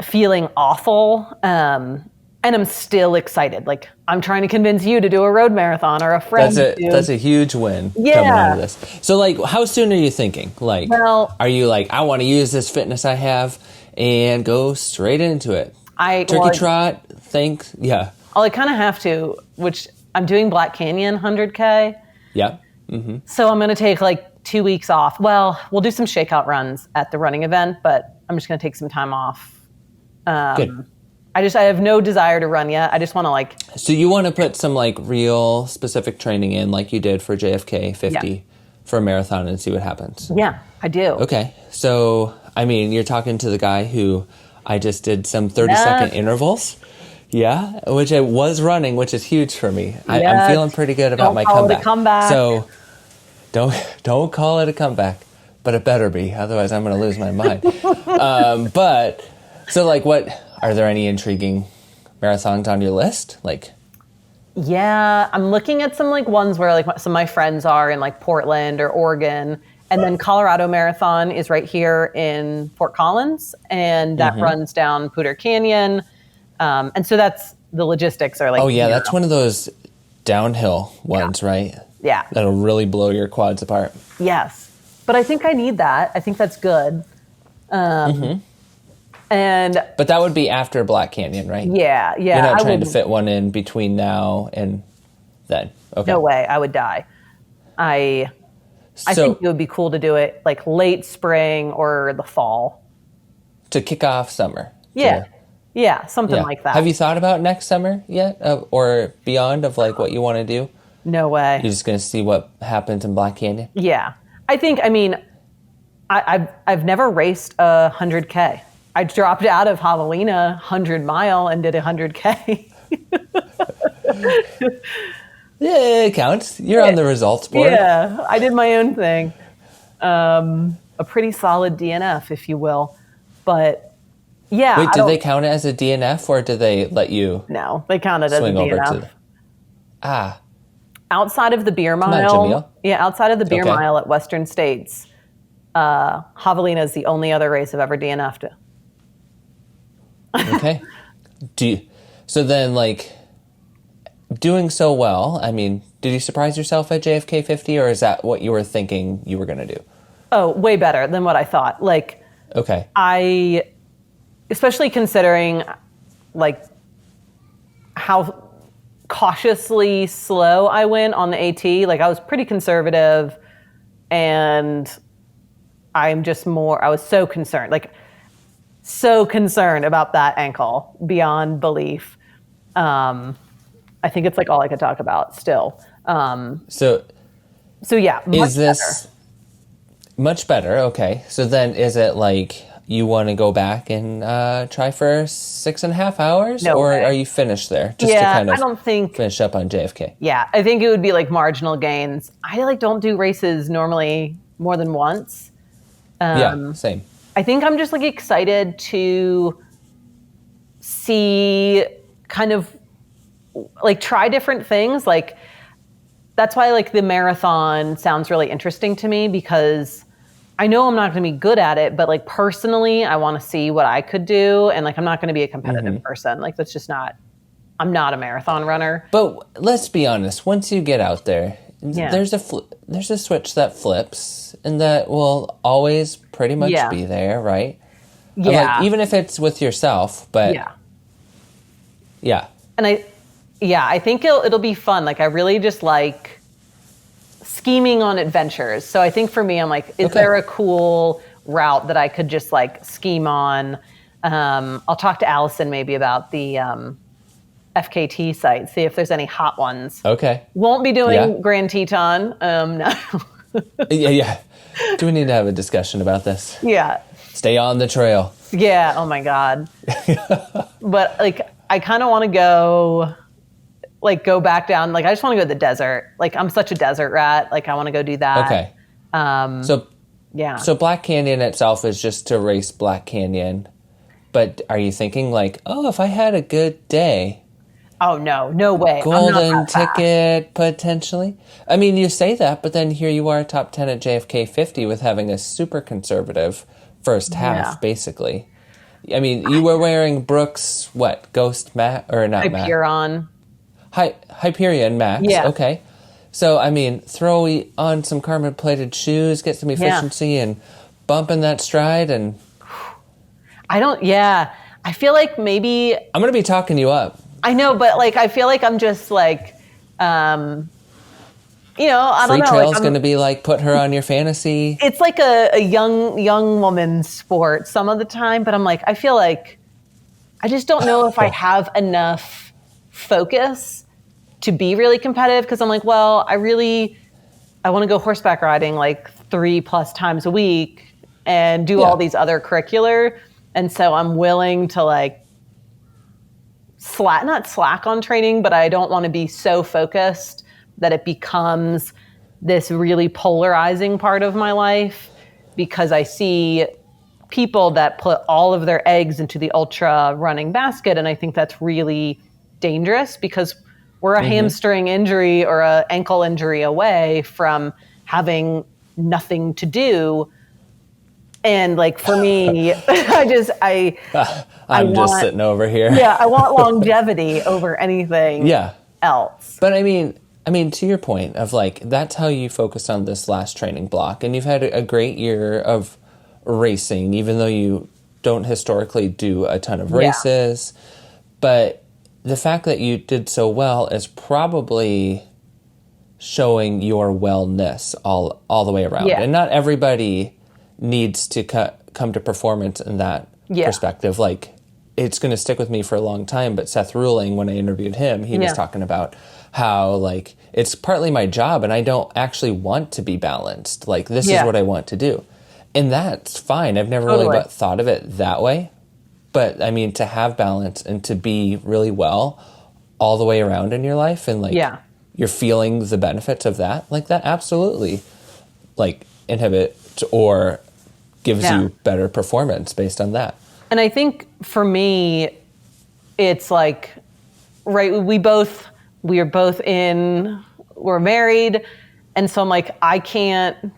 feeling awful. And I'm still excited. Like I'm trying to convince you to do a road marathon or a friend. That's a huge win coming out of this. So like, how soon are you thinking? Like, are you like, I want to use this fitness I have and go straight into it? Trot, I'll kind of have to, which I'm doing Black Canyon 100K. Yeah. So I'm going to take like 2 weeks off. Well, we'll do some shakeout runs at the running event, but I'm just going to take some time off. Good. I have no desire to run yet. I just want to like. So you want to put some like real specific training in like you did for JFK 50 for a marathon and see what happens. Yeah, I do. Okay. So, I mean, you're talking to the guy who I just did some 30-second intervals. Yeah, which I was running, which is huge for me. I'm feeling pretty good about my comeback. Don't call it a comeback. So don't call it a comeback, but it better be. Otherwise, I'm going to lose my mind. But so like, are there any intriguing marathons on your list? Like, yeah, I'm looking at some like ones where like some of my friends are in like Portland or Oregon. And then Colorado Marathon is right here in Fort Collins, and that runs down Poudre Canyon. And so that's the logistics are like. Oh yeah, that's one of those downhill ones, right? Yeah. That'll really blow your quads apart. Yes. But I think I need that. I think that's good. But that would be after Black Canyon, right? Yeah. You're not trying to fit one in between now and then. Okay. No way. I would die. I think it would be cool to do it like late spring or the fall. To kick off summer. Yeah. Yeah, something like that. Have you thought about next summer yet? Or beyond of like what you want to do? No way. You're just going to see what happens in Black Canyon? Yeah. I've never raced a 100K. I dropped out of Javelina 100-mile and did a 100K. Yeah, it counts. You're on the results board. Yeah, I did my own thing. A pretty solid DNF, if you will. But yeah. Wait, did they count it as a DNF or did they let you? No, they counted as a DNF. Outside of the beer mile. Come on, Jamil. Yeah, outside of the beer mile at Western States, Javelina is the only other race I've ever DNF'd. Okay. So then, like, doing so well, I mean, did you surprise yourself at JFK 50, or is that what you were thinking you were going to do? Oh, way better than what I thought. Like, Okay. Especially considering, like, how cautiously slow I went on the AT. Like, I was pretty conservative, and I was so concerned. Like, so concerned about that ankle beyond belief. I think it's like all I could talk about still. So Yeah, is this much better? Okay. So then is it like you want to go back and try for 6.5 hours? No or way. are you finished there? Just to Yeah, kind of I don't think. finish up on JFK. Yeah, I think it would be like marginal gains. I like don't do races normally more than once. Yeah, same. I think I'm just like excited to see kind of like try different things. Like that's why like the marathon sounds really interesting to me, because I know I'm not going to be good at it, but like personally, I want to see what I could do. And like, I'm not going to be a competitive person. Like that's just not, I'm not a marathon runner. But let's be honest, once you get out there, Yeah. there's a switch that flips, and that will always pretty much Yeah. be there, right? Yeah. Like, even if it's with yourself, but yeah. And I think it'll be fun. Like I really just like scheming on adventures. So I think for me, I'm like, is there a cool route that I could just like scheme on? I'll talk to Allison maybe about the FKT site, see if there's any hot ones. Okay. Won't be doing Grand Teton. No. Yeah. Do we need to have a discussion about this? Yeah. Stay on the trail. Yeah. Oh my God. But like, I kind of want to go back down. Like, I just want to go to the desert. Like, I'm such a desert rat. Like, I want to go do that. Okay. So Black Canyon itself is just to race Black Canyon. But are you thinking like, oh, if I had a good day, oh no way, golden ticket potentially? I mean, you say that, but then here you are, top 10 at JFK 50 with having a super conservative first half, basically. I mean, you were wearing Brooks, Ghost Max, or not Max? Hyperion. Hyperion Max, okay. So, I mean, throw on some carbon-plated shoes, get some efficiency, and bump in that stride, and... I feel like maybe... I'm going to be talking you up. I know, but like, I feel like I'm just like, I don't know. Free Trail's going to be like, put her on your fantasy. It's like a young woman's sport some of the time, but I'm like, I feel like I just don't know if I have enough focus to be really competitive, because I'm like, well, I want to go horseback riding like 3+ times a week and do all these other curricular. And so I'm willing to like not slack on training, but I don't want to be so focused that it becomes this really polarizing part of my life, because I see people that put all of their eggs into the ultra running basket. And I think that's really dangerous, because we're a hamstring injury or an ankle injury away from having nothing to do. And like, for me, I'm just sitting over here. Yeah. I want longevity over anything else. But I mean, to your point of like, that's how you focused on this last training block, and you've had a great year of racing, even though you don't historically do a ton of races. But the fact that you did so well is probably showing your wellness all the way around. And not everybody needs to come to performance in that perspective. Like, it's going to stick with me for a long time, but Seth Ruling, when I interviewed him, he was talking about how, like, it's partly my job and I don't actually want to be balanced. Like, this is what I want to do. And that's fine. I've never really thought of it that way. But, I mean, to have balance and to be really well all the way around in your life, and, like, you're feeling the benefits of that, like, that absolutely, like, inhibits or gives you better performance based on that. And I think for me, it's like, right, we're married. And so I'm like, I can't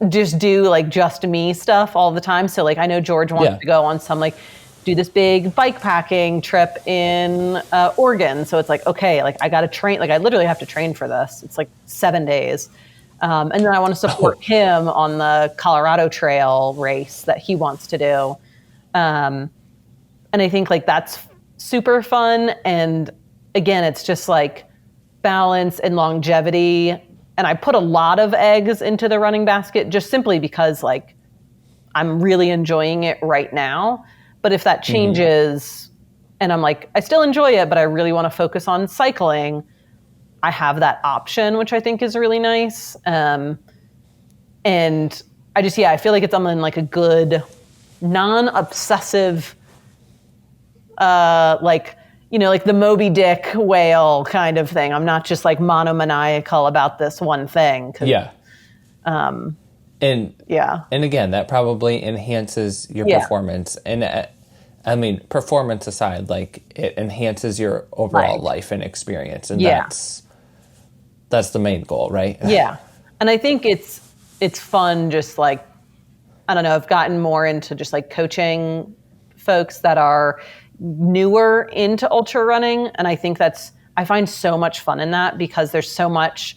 just do like just me stuff all the time. So like I know George wants to go on some like do this big bike packing trip in Oregon. So it's like, okay, like I got to train, like I literally have to train for this. It's like 7 days. And then I want to support him on the Colorado Trail race that he wants to do. And I think like that's super fun. And again, it's just like balance and longevity. And I put a lot of eggs into the running basket just simply because like I'm really enjoying it right now. But if that changes and I'm like, I still enjoy it, but I really want to focus on cycling, I have that option, which I think is really nice. And I just, I feel like it's on like a good, non-obsessive, like, you know, like the Moby Dick whale kind of thing. I'm not just like monomaniacal about this one thing. Yeah. And again, that probably enhances your performance. And I mean, performance aside, like it enhances your overall life and experience. And that's the main goal, right? Yeah. And I think it's fun. Just like, I don't know, I've gotten more into just like coaching folks that are newer into ultra running. And I think I find so much fun in that because there's so much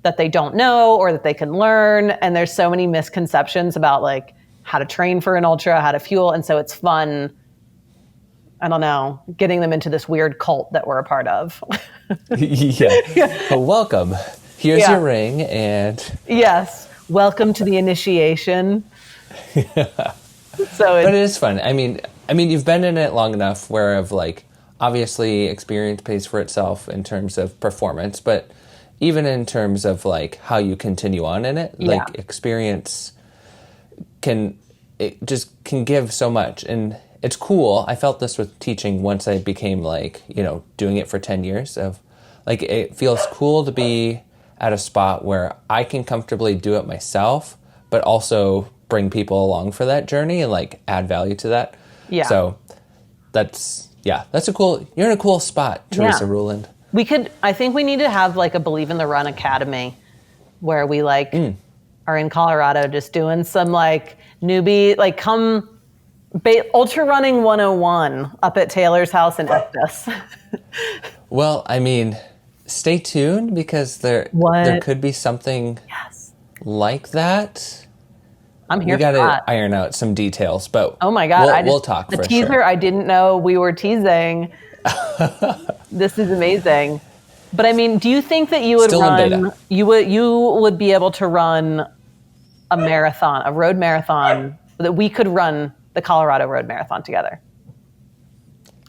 that they don't know or that they can learn. And there's so many misconceptions about like how to train for an ultra, how to fuel. And so it's fun, I don't know, getting them into this weird cult that we're a part of. Well, welcome. Here's your ring and... Yes. Welcome to the initiation. But it is fun. I mean, you've been in it long enough where of like, obviously experience pays for itself in terms of performance, but even in terms of like how you continue on in it, like experience can give so much. And it's cool. I felt this with teaching once I became like, you know, doing it for 10 years of like, it feels cool to be at a spot where I can comfortably do it myself, but also bring people along for that journey and like add value to that. Yeah. So that's a cool, you're in a cool spot, Teresa Ruland. I think we need to have like a Believe in the Run Academy where we like are in Colorado just doing some like newbie, like ultra running 101 up at Taylor's house in Estes. Well, I mean, stay tuned because there could be something like that. I'm here for that. We got to iron out some details, but oh my God, we'll talk for sure. The teaser, I didn't know we were teasing. This is amazing. But I mean, do you think that you would you would be able to run a marathon, a road marathon, that we could run the Colorado Road Marathon together?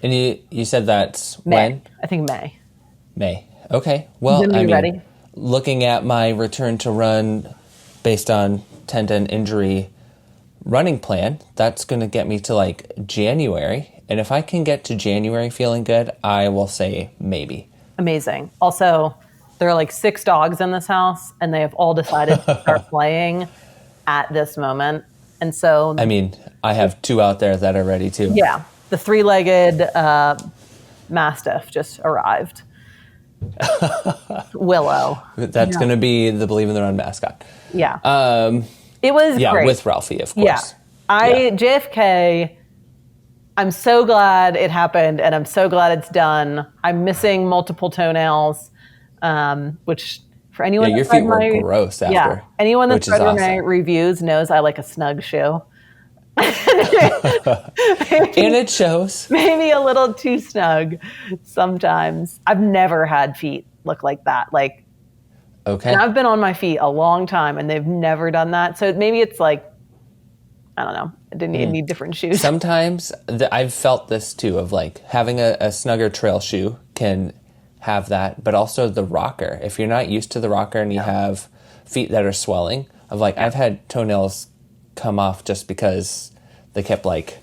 And you said that's May. when? I think May. May. Okay. Well, I mean, ready? Looking at my return to run based on tendon injury running plan, that's going to get me to like January. And if I can get to January feeling good, I will say maybe. Amazing. Also, there are like 6 dogs in this house, and they have all decided to start playing at this moment. And so... I mean, I have 2 out there that are ready too. Yeah. The 3-legged Mastiff just arrived. Willow. That's going to be the Believe in the Run mascot. Yeah. It was great. With Ralphie, of course. Yeah. JFK... I'm so glad it happened, and I'm so glad it's done. I'm missing multiple toenails, which for anyone your feet were gross after. Yeah, anyone that's read my reviews knows I like a snug shoe. And it shows. Maybe a little too snug sometimes. I've never had feet look like that. Like, okay. And I've been on my feet a long time, and they've never done that. So maybe it's like, I don't know. I didn't need different shoes. Sometimes I've felt this too of like having a snugger trail shoe can have that, but also the rocker. If you're not used to the rocker and you have feet that are swelling, of like I've had toenails come off just because they kept like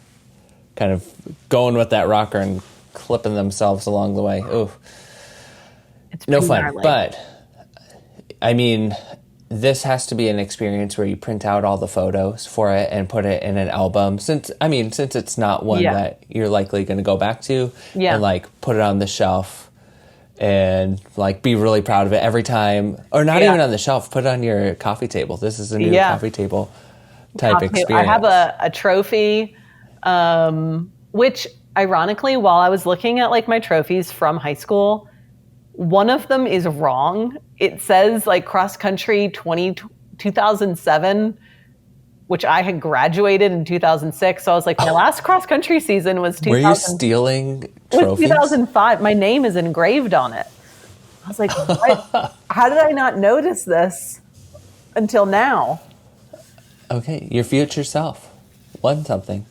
kind of going with that rocker and clipping themselves along the way. Ooh, it's no fun. gnarly. But I mean, this has to be an experience where you print out all the photos for it and put it in an album. Since it's not one that you're likely going to go back to and like put it on the shelf and like be really proud of it every time, or not even on the shelf, put it on your coffee table. This is a new coffee table type experience. I have a trophy, which ironically, while I was looking at like my trophies from high school, one of them is wrong. It says like cross country 2007, which I had graduated in 2006. So I was like, my last cross country season was 2000. Were you stealing trophies? 2005. My name is engraved on it. I was like, what? How did I not notice this until now? Okay, your future self won something.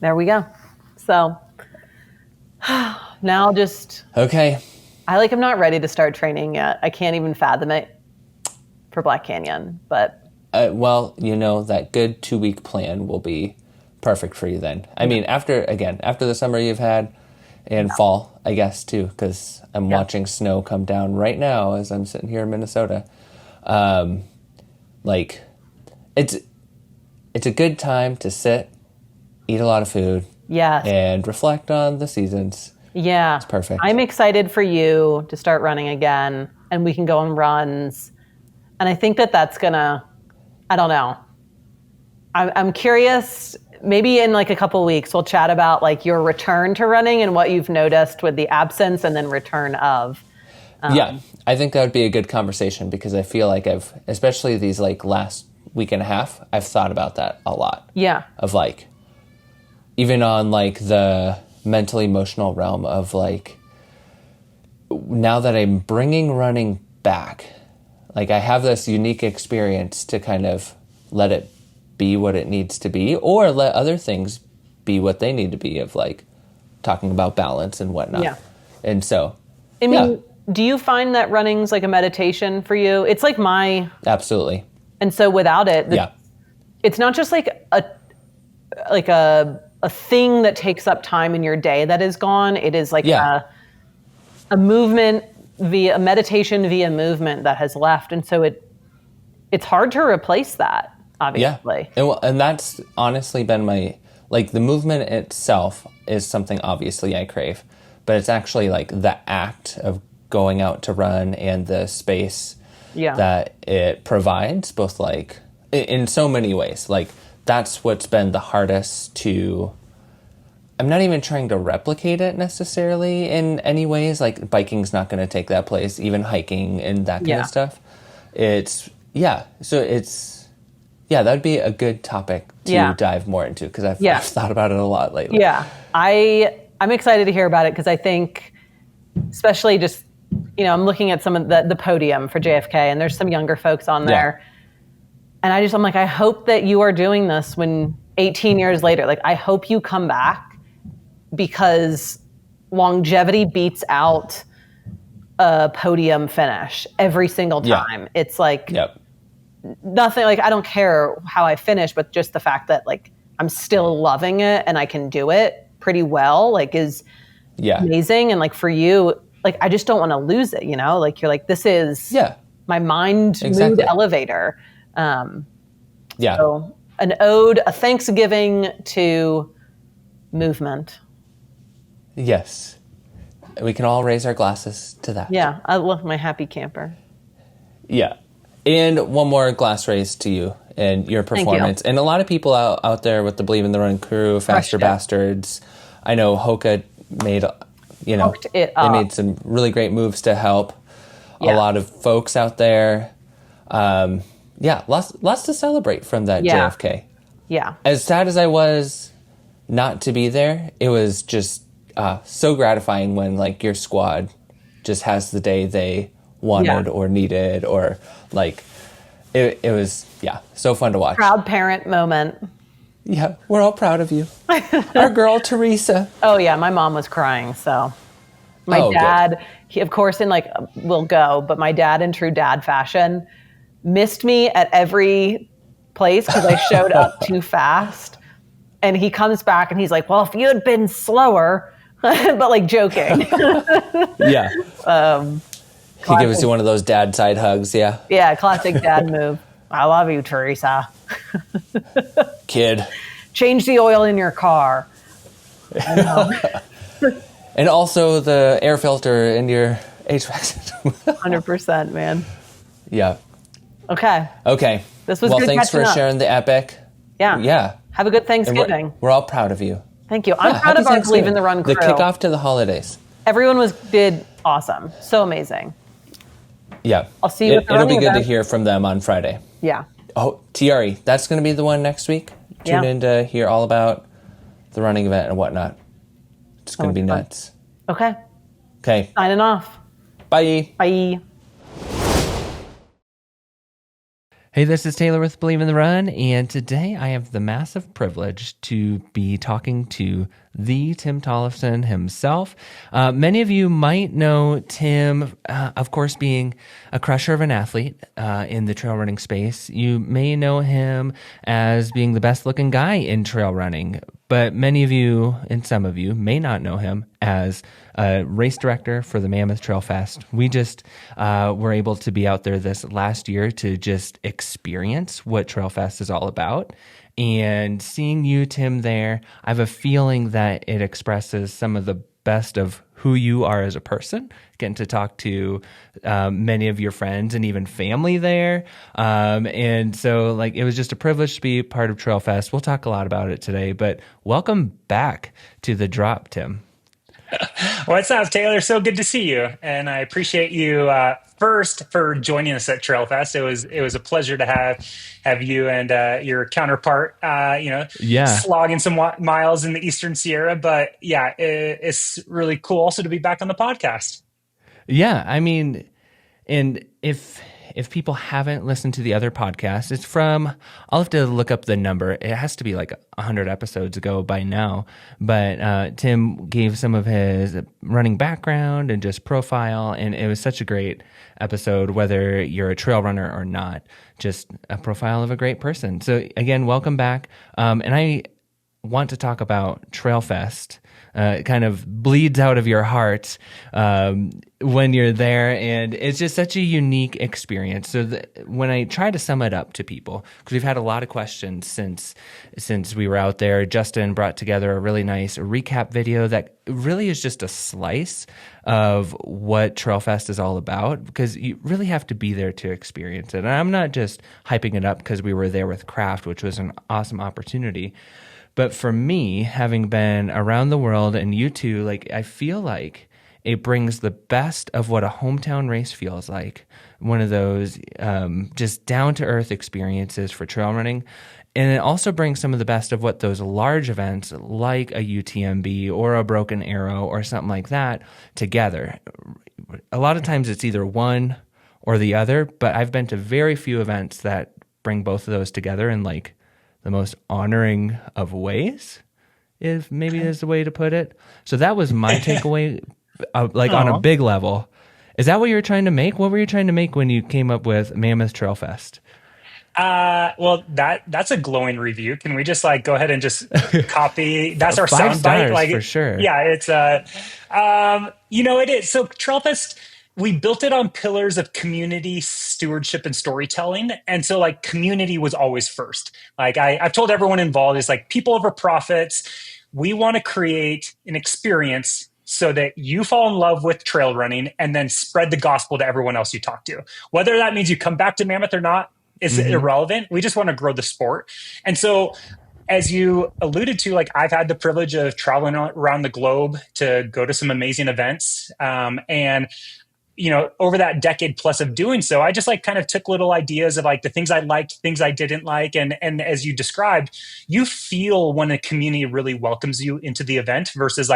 There we go. So now just... Okay. I'm not ready to start training yet. I can't even fathom it for Black Canyon, but... well, that good 2-week plan will be perfect for you then. I mean, after the summer you've had and fall, I guess, too, because I'm watching snow come down right now as I'm sitting here in Minnesota. It's a good time to sit, eat a lot of food, and reflect on the seasons. Yeah. It's perfect. I'm excited for you to start running again, and we can go on runs. And I think that's gonna, I don't know. I'm curious, maybe in like a couple of weeks, we'll chat about like your return to running and what you've noticed with the absence and then return of. Yeah, I think that would be a good conversation because I feel like especially these like last week and a half, I've thought about that a lot. Yeah. Of like, even on like the mental emotional realm of like, now that I'm bringing running back, like I have this unique experience to kind of let it be what it needs to be, or let other things be what they need to be, of like talking about balance and whatnot. Yeah. And so, I mean, do you find that running's like a meditation for you? It's like Absolutely. And so without it, it's not just like a thing that takes up time in your day that is gone. It is like a movement via meditation via movement that has left. And so it's hard to replace that, obviously. Yeah. And that's honestly been the movement itself is something obviously I crave, but it's actually like the act of going out to run and the space that it provides, both like in so many ways. Like that's what's been the hardest to... I'm not even trying to replicate it necessarily in any ways. Like biking's not going to take that place, even hiking and that kind of stuff. That'd be a good topic to dive more into because I've thought about it a lot lately. Yeah, I'm excited to hear about it because I think, especially just, I'm looking at some of the podium for JFK and there's some younger folks on there. And I'm like, I hope that you are doing this when 18 years later, like I hope you come back, because longevity beats out a podium finish every single time. It's like nothing, like I don't care how I finish, but just the fact that like I'm still loving it and I can do it pretty well, like is amazing. And like for you, like I just don't want to lose it, like you're like, this is my mind mood elevator. So an ode, a thanksgiving to movement. Yes. We can all raise our glasses to that. Yeah, I love my happy camper. Yeah. And one more glass raise to you and your performance. And a lot of people out there with the Believe in the Run crew, Faster Bastards. I know Hoka made, they made some really great moves to help a lot of folks out there. Lots to celebrate from that JFK. Yeah. As sad as I was not to be there, it was just so gratifying when like your squad just has the day they wanted or needed, or like it was so fun to watch. Proud parent moment. Yeah, we're all proud of you. Our girl Teresa. Oh yeah, my mom was crying. So my dad, he of course will go, but my dad in true dad fashion missed me at every place because I showed up too fast. And he comes back and he's like, well, if you had been slower, but like joking. He gives you one of those dad side hugs, Yeah, classic dad move. I love you, Teresa. Kid. Change the oil in your car. And also the air filter in your HVAC. 100%, man. Yeah. Okay. Okay. This was well, good thanks for catching up. sharing the epic. Yeah. Yeah. Have a good And Thanksgiving. we're all proud of you. Thank you. I'm Yeah, proud happy of our Believe Thanksgiving. in the Run crew. The kickoff to the holidays. Everyone did awesome. So amazing. Yeah. I'll see you at the It'll be running good to event. hear from them on Friday. Yeah. Oh, TRE. That's going to be the one next week. Tune in to hear all about the running event and whatnot. It's going to be nuts. Okay. Okay. Signing off. Bye. Bye. Hey, this is Taylor with Believe in the Run, and today I have the massive privilege to be talking to the Tim Tollefson himself. Many of you might know Tim, of course, being a crusher of an athlete in the trail running space. You may know him as being the best looking guy in trail running, but many of you and some of you may not know him as a race director for the Mammoth Trailfest. We just were able to be out there this last year to just experience what Trailfest is all about. And seeing you, Tim, there, I have a feeling that it expresses some of the best of who you are as a person, getting to talk to many of your friends and even family there. And so like it was just a privilege to be part of Trailfest. We'll talk a lot about it today, but welcome back to the drop, Tim. What's up, Taylor? So good to see you, and I appreciate you first for joining us at Trailfest. It was a pleasure to have you and your counterpart, slogging some miles in the Eastern Sierra. But yeah, it's really cool also to be back on the podcast. Yeah, I mean, and if people haven't listened to the other podcast, it's from, I'll have to look up the number. It has to be like 100 episodes ago by now. But Tim gave some of his running background and just profile, and it was such a great episode, whether you're a trail runner or not, just a profile of a great person. So again, welcome back. And I want to talk about Trailfest. Kind of bleeds out of your heart when you're there, and it's just such a unique experience. So when I try to sum it up to people, because we've had a lot of questions since we were out there, Justin brought together a really nice recap video that really is just a slice of what Trailfest is all about, because you really have to be there to experience it. And I'm not just hyping it up because we were there with Craft, which was an awesome opportunity. But for me, having been around the world, and you too, like I feel like it brings the best of what a hometown race feels like. One of those just down-to-earth experiences for trail running. And it also brings some of the best of what those large events like a UTMB or a Broken Arrow or something like that together. A lot of times it's either one or the other, but I've been to very few events that bring both of those together in like the most honoring of ways, if maybe is the way to put it. So that was my takeaway, on a big level. Is that what you were trying to make? What were you trying to make when you came up with Mammoth Trailfest? Well, that's a glowing review. Can we just go ahead and just copy? That's our 5 stars soundbite, for sure. Yeah, it's it is. So Trailfest, we built it on pillars of community, stewardship, and storytelling. And so community was always first. I've told everyone involved is people over profits. We want to create an experience so that you fall in love with trail running and then spread the gospel to everyone else you talk to. Whether that means you come back to Mammoth or not is irrelevant. We just want to grow the sport. And so as you alluded to, I've had the privilege of traveling around the globe to go to some amazing events. And over that decade plus of doing so, I just kind of took little ideas of the things I liked, things I didn't like. And as you described, you feel when a community really welcomes you into the event versus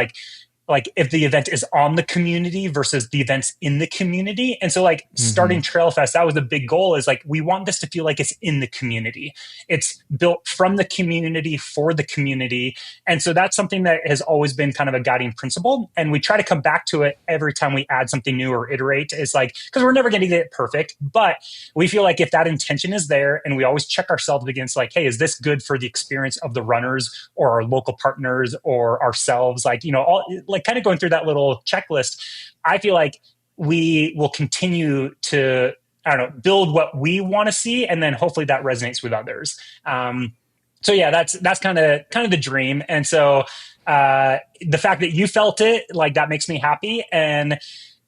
if the event is on the community versus the events in the community. And so starting Trailfest, that was the big goal is we want this to feel like it's in the community. It's built from the community for the community. And so that's something that has always been kind of a guiding principle. And we try to come back to it every time we add something new or iterate. It's because we're never going to get it perfect, but we feel like if that intention is there and we always check ourselves against hey, is this good for the experience of the runners or our local partners or ourselves? Kind of going through that little checklist, I feel like we will continue to, build what we want to see, and then hopefully that resonates with others. So yeah, that's kind of the dream. And so the fact that you felt it, that makes me happy. And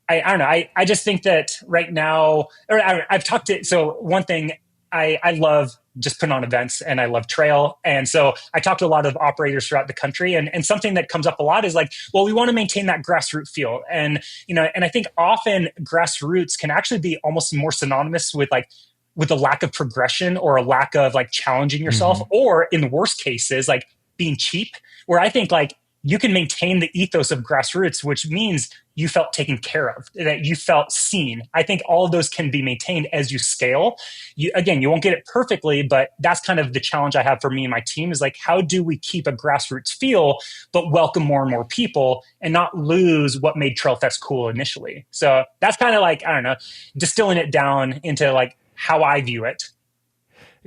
I don't know. I just think that right now, or I've talked to, so one thing I love just putting on events and I love trail. And so I talk to a lot of operators throughout the country, and something that comes up a lot is like, well, we want to maintain that grassroots feel. And, and I think often grassroots can actually be almost more synonymous with like, with a lack of progression or a lack of like challenging yourself, or in the worst cases, like being cheap, where I think like you can maintain the ethos of grassroots, which means you felt taken care of, that you felt seen. I think all of those can be maintained as you scale. You won't get it perfectly, but that's kind of the challenge I have for me and my team is like, how do we keep a grassroots feel, but welcome more and more people and not lose what made Trailfest cool initially? So that's kind of like, I don't know, distilling it down into like how I view it.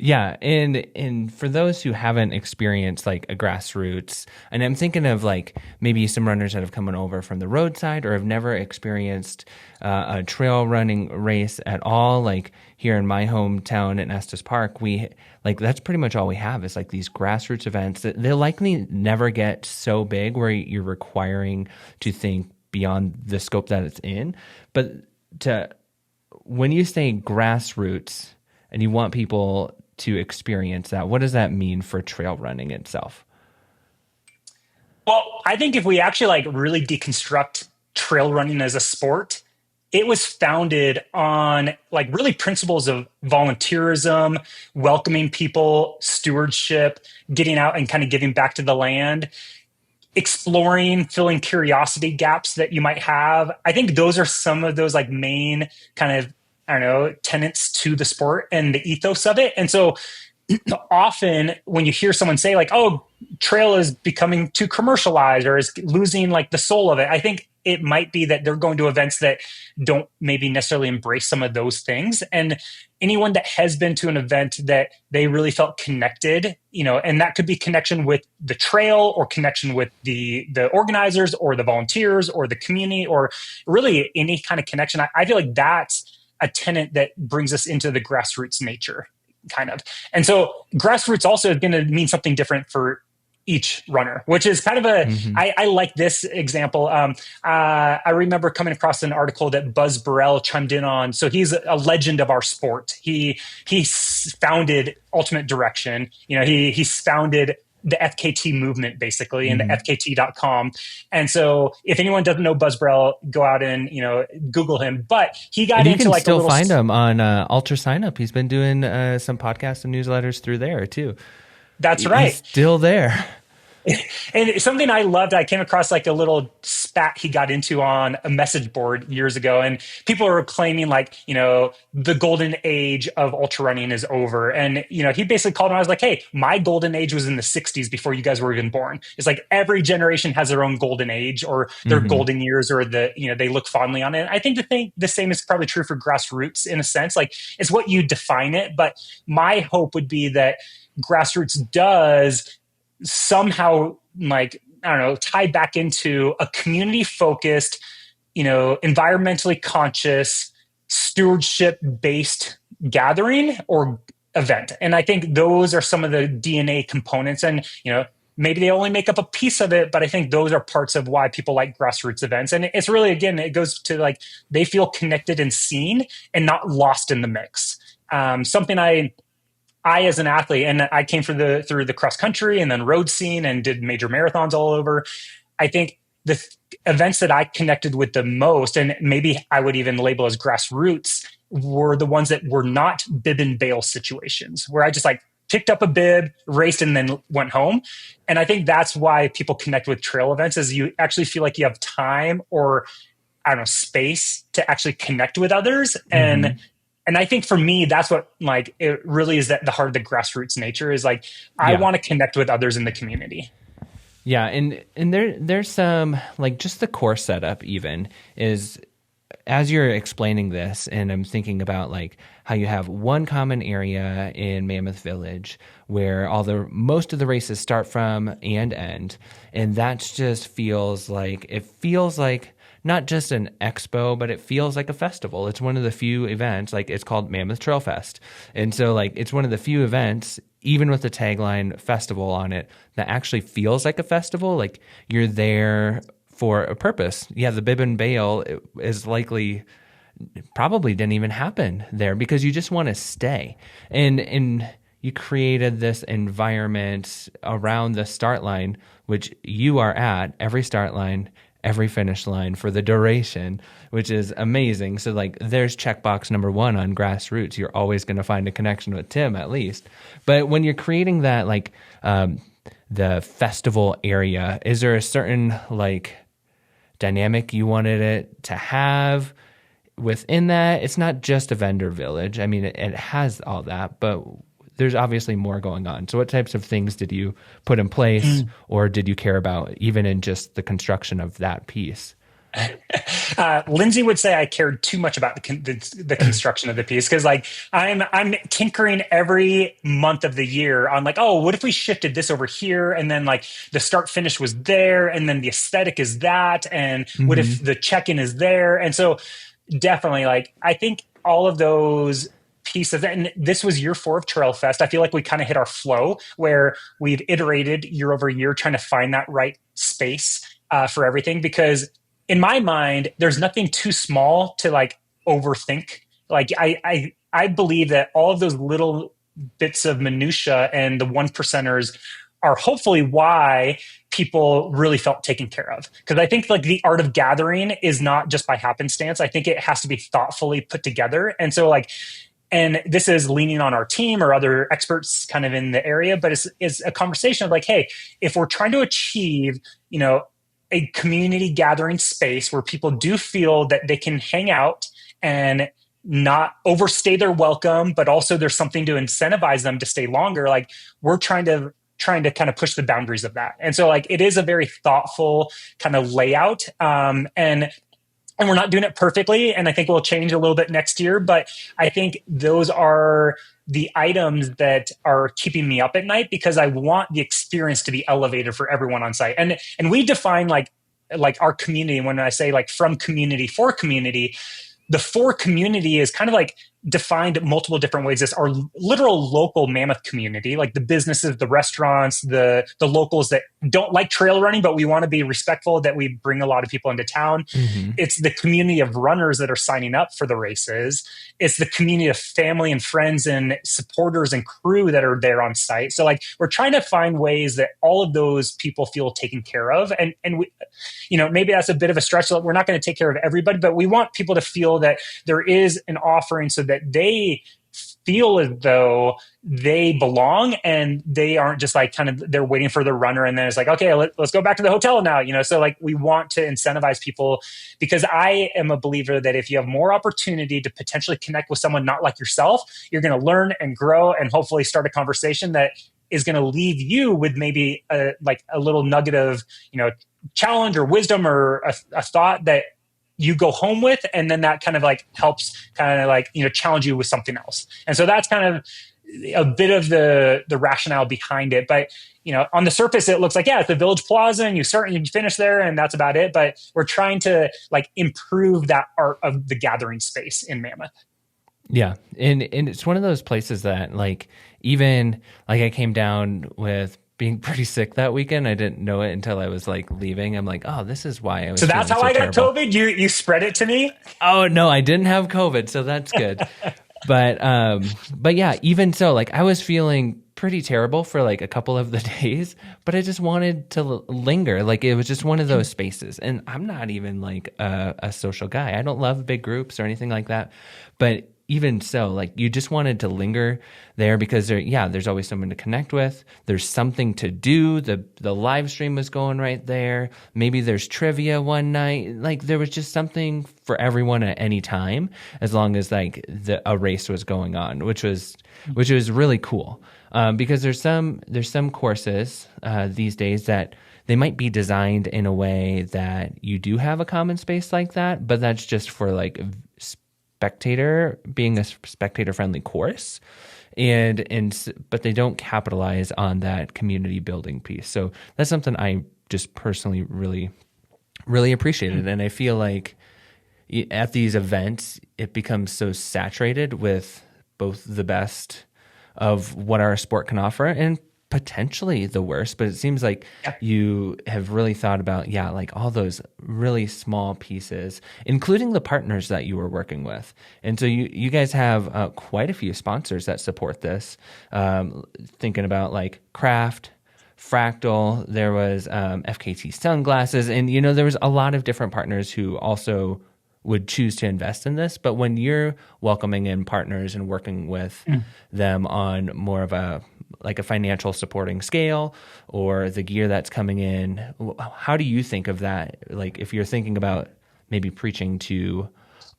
Yeah, and for those who haven't experienced like a grassroots, and I'm thinking of like maybe some runners that have come over from the roadside or have never experienced a trail running race at all. Like here in my hometown in Estes Park, we like that's pretty much all we have is like these grassroots events that they'll likely never get so big where you're requiring to think beyond the scope that it's in. But when you say grassroots and you want people to experience that, what does that mean for trail running itself? Well, I think if we actually like really deconstruct trail running as a sport, it was founded on like really principles of volunteerism, welcoming people, stewardship, getting out and kind of giving back to the land, exploring, filling curiosity gaps that you might have. I think those are some of those like main kind of, I don't know, tenets to the sport and the ethos of it. And so often when you hear someone say like, oh, trail is becoming too commercialized or is losing like the soul of it, I think it might be that they're going to events that don't maybe necessarily embrace some of those things. And anyone that has been to an event that they really felt connected, and that could be connection with the trail or connection with the organizers or the volunteers or the community or really any kind of connection. I feel like that's a tenet that brings us into the grassroots nature, kind of. And so grassroots also is going to mean something different for each runner, which is kind of I like this example. I remember coming across an article that Buzz Burrell chimed in on. So he's a legend of our sport. He founded Ultimate Direction. He founded the FKT movement basically and the FKT.com. And so if anyone doesn't know Buzz Burrell, go out and, Google him, but he got into can like still find him on Ultra Sign Up. He's been doing some podcasts and newsletters through there too. That's right. He's still there. And something I loved, I came across like a little spat he got into on a message board years ago. And people were claiming like, the golden age of ultra running is over. And, he basically called him. I was like, hey, my golden age was in the 60s before you guys were even born. It's like every generation has their own golden age or their golden years or they look fondly on it. I think the same is probably true for grassroots in a sense. Like it's what you define it. But my hope would be that grassroots does somehow like, I don't know, tie back into a community focused, environmentally conscious, stewardship based gathering or event. And I think those are some of the DNA components. And, maybe they only make up a piece of it, but I think those are parts of why people like grassroots events. And it's really, again, it goes to like, they feel connected and seen and not lost in the mix. Something I as an athlete, and I came through the cross country and then road scene and did major marathons all over. I think the events that I connected with the most, and maybe I would even label as grassroots, were the ones that were not bib and bail situations where I just like picked up a bib, raced, and then went home. And I think that's why people connect with trail events is you actually feel like you have time or, I don't know, space to actually connect with others. And I think for me, that's what like it really is at the heart of the grassroots nature is like I want to connect with others in the community. Yeah, and there's some like just the course setup even is as you're explaining this, and I'm thinking about like how you have one common area in Mammoth Village where most of the races start from and end, and that just feels like not just an expo, but it feels like a festival. It's one of the few events, like it's called Mammoth Trailfest. And so like it's one of the few events, even with the tagline festival on it, that actually feels like a festival. Like you're there for a purpose. Yeah, the bib and bail is likely probably didn't even happen there because you just want to stay. And you created this environment around the start line, which you are at every start line, every finish line for the duration, which is amazing. So like there's checkbox number 1 on grassroots. You're always going to find a connection with Tim at least. But when you're creating that, like the festival area, is there a certain like dynamic you wanted it to have within that? It's not just a vendor village. I mean, it has all that, but there's obviously more going on. So what types of things did you put in place or did you care about even in just the construction of that piece? Lindsay would say I cared too much about the construction of the piece because like I'm tinkering every month of the year on like, oh, what if we shifted this over here and then like the start finish was there and then the aesthetic is that and what if the check-in is there? And so definitely like I think all of those pieces, and this was year 4 of Trailfest. I feel like we kind of hit our flow where we've iterated year over year trying to find that right space for everything because in my mind, there's nothing too small to like overthink. Like I believe that all of those little bits of minutia and the 1%ers are hopefully why people really felt taken care of. Because I think like the art of gathering is not just by happenstance. I think it has to be thoughtfully put together. And so like, and this is leaning on our team or other experts kind of in the area, but it's a conversation of like, hey, if we're trying to achieve, you know, a community gathering space where people do feel that they can hang out and not overstay their welcome, but also there's something to incentivize them to stay longer. Like we're trying to kind of push the boundaries of that. And so like, it is a very thoughtful kind of layout. And we're not doing it perfectly. And I think we'll change a little bit next year, but I think those are the items that are keeping me up at night because I want the experience to be elevated for everyone on site. And we define like our community. When I say like from community for community, the for community is kind of like defined multiple different ways. It's our literal local Mammoth community, like the businesses, the restaurants, the locals that don't like trail running, but we want to be respectful that we bring a lot of people into town. It's the community of runners that are signing up for the races. It's the community of family and friends and supporters and crew that are there on site. So like we're trying to find ways that all of those people feel taken care of. And we, you know, maybe that's a bit of a stretch. We're not going to take care of everybody, but we want people to feel that there is an offering so that they feel as though they belong and they aren't just like kind of they're waiting for the runner and then it's like, okay, let's go back to the hotel now, you know. So like we want to incentivize people because I am a believer that if you have more opportunity to potentially connect with someone not like yourself, you're going to learn and grow and hopefully start a conversation that is going to leave you with maybe a little nugget of, you know, challenge or wisdom or a thought that you go home with, and then that kind of like helps kind of like, you know, challenge you with something else. And so that's kind of a bit of the rationale behind it. But, you know, on the surface, it looks like, yeah, it's the Village Plaza and you start and you finish there and that's about it. But we're trying to like improve that art of the gathering space in Mammoth. Yeah. And it's one of those places that like, even like I came down with being pretty sick that weekend. I didn't know it until I was like leaving. I'm like, oh, this is why I was. So that's how I got terrible. COVID. You spread it to me. Oh no, I didn't have COVID, so that's good. but yeah, even so, like I was feeling pretty terrible for like a couple of the days, but I just wanted to linger. Like it was just one of those spaces, and I'm not even like a social guy. I don't love big groups or anything like that, but even so, like you just wanted to linger there because there's always someone to connect with. There's something to do. The live stream was going right there. Maybe there's trivia one night. Like there was just something for everyone at any time, as long as like a race was going on, which was really cool. Because there's some courses these days that they might be designed in a way that you do have a common space like that, but that's just for like being a spectator friendly course, but they don't capitalize on that community building piece. So that's something I just personally really, really appreciated. And I feel like at these events, it becomes so saturated with both the best of what our sport can offer and potentially the worst, but it seems like you have really thought about, like all those really small pieces, including the partners that you were working with. And so you guys have quite a few sponsors that support this. Thinking about like Craft, Fractal, there was FKT sunglasses, and there was a lot of different partners who also would choose to invest in this. But when you're welcoming in partners and working with them on more of a financial supporting scale, or the gear that's coming in, how do you think of that? Like if you're thinking about maybe preaching to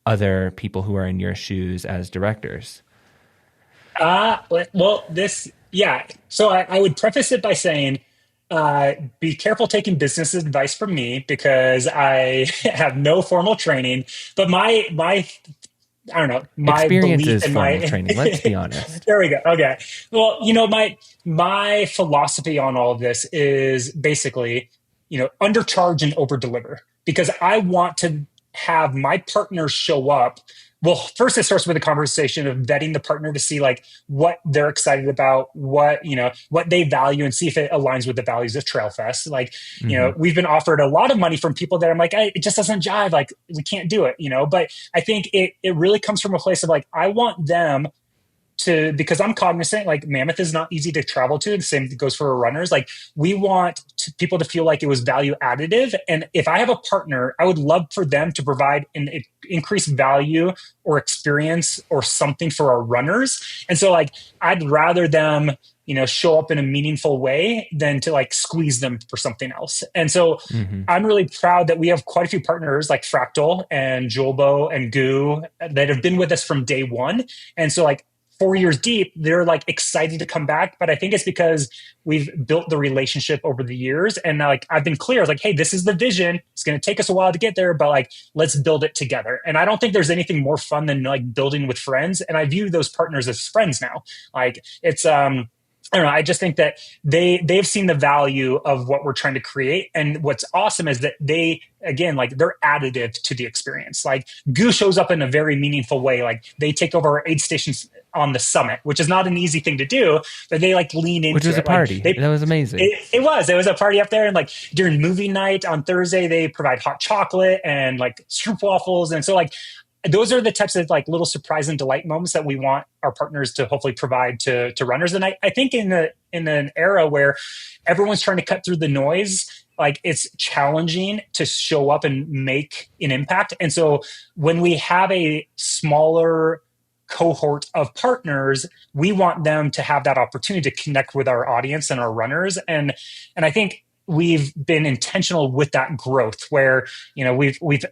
other people who are in your shoes as directors? Well, So I would preface it by saying, be careful taking business advice from me, because I have no formal training, but my I don't know, my experience belief is in formal my training. Let's be honest. There we go. Okay. Well, my philosophy on all of this is basically, undercharge and over deliver, because I want to have my partners show up. Well, first it starts with a conversation of vetting the partner to see like what they're excited about, what they value, and see if it aligns with the values of Trailfest. Like, we've been offered a lot of money from people that I'm like, it just doesn't jive. Like, we can't do it, but I think it really comes from a place of like, I want them to, because I'm cognizant, like Mammoth is not easy to travel to. The same goes for our runners. Like, we want people to feel like it was value additive. And if I have a partner, I would love for them to provide an increased value or experience or something for our runners. And so like, I'd rather them, show up in a meaningful way than to like squeeze them for something else. And so I'm really proud that we have quite a few partners like Fractal and Julbo and Goo that have been with us from day one. And so like, 4 years deep, they're like excited to come back. But I think it's because we've built the relationship over the years. And like, I've been clear. I was like, hey, this is the vision. It's going to take us a while to get there, but like, let's build it together. And I don't think there's anything more fun than like building with friends. And I view those partners as friends now. Like it's, I don't know. I just think that they've seen the value of what we're trying to create. And what's awesome is that they're additive to the experience. Like Goo shows up in a very meaningful way. Like they take over our aid stations on the summit, which is not an easy thing to do, but they like lean into it. Which was a party. Like, that was amazing. It was a party up there. And like during movie night on Thursday, they provide hot chocolate and like stroop waffles. And so like, those are the types of like little surprise and delight moments that we want our partners to hopefully provide to runners. And I think in an era where everyone's trying to cut through the noise, like it's challenging to show up and make an impact. And so when we have a smaller cohort of partners, we want them to have that opportunity to connect with our audience and our runners. And I think we've been intentional with that growth where, we've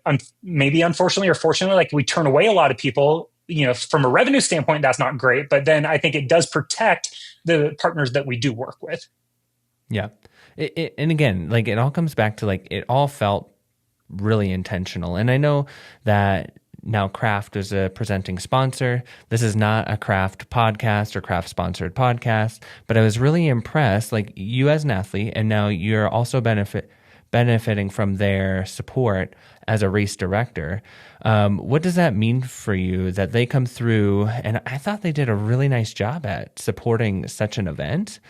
maybe unfortunately or fortunately, like we turn away a lot of people, from a revenue standpoint, that's not great. But then I think it does protect the partners that we do work with. Yeah. And again, like it all comes back to like, it all felt really intentional. And I know that now Craft is a presenting sponsor. This is not a Craft podcast or Craft sponsored podcast, but I was really impressed, like you as an athlete, and now you're also benefiting from their support as a race director. What does that mean for you that they come through? And I thought they did a really nice job at supporting such an event.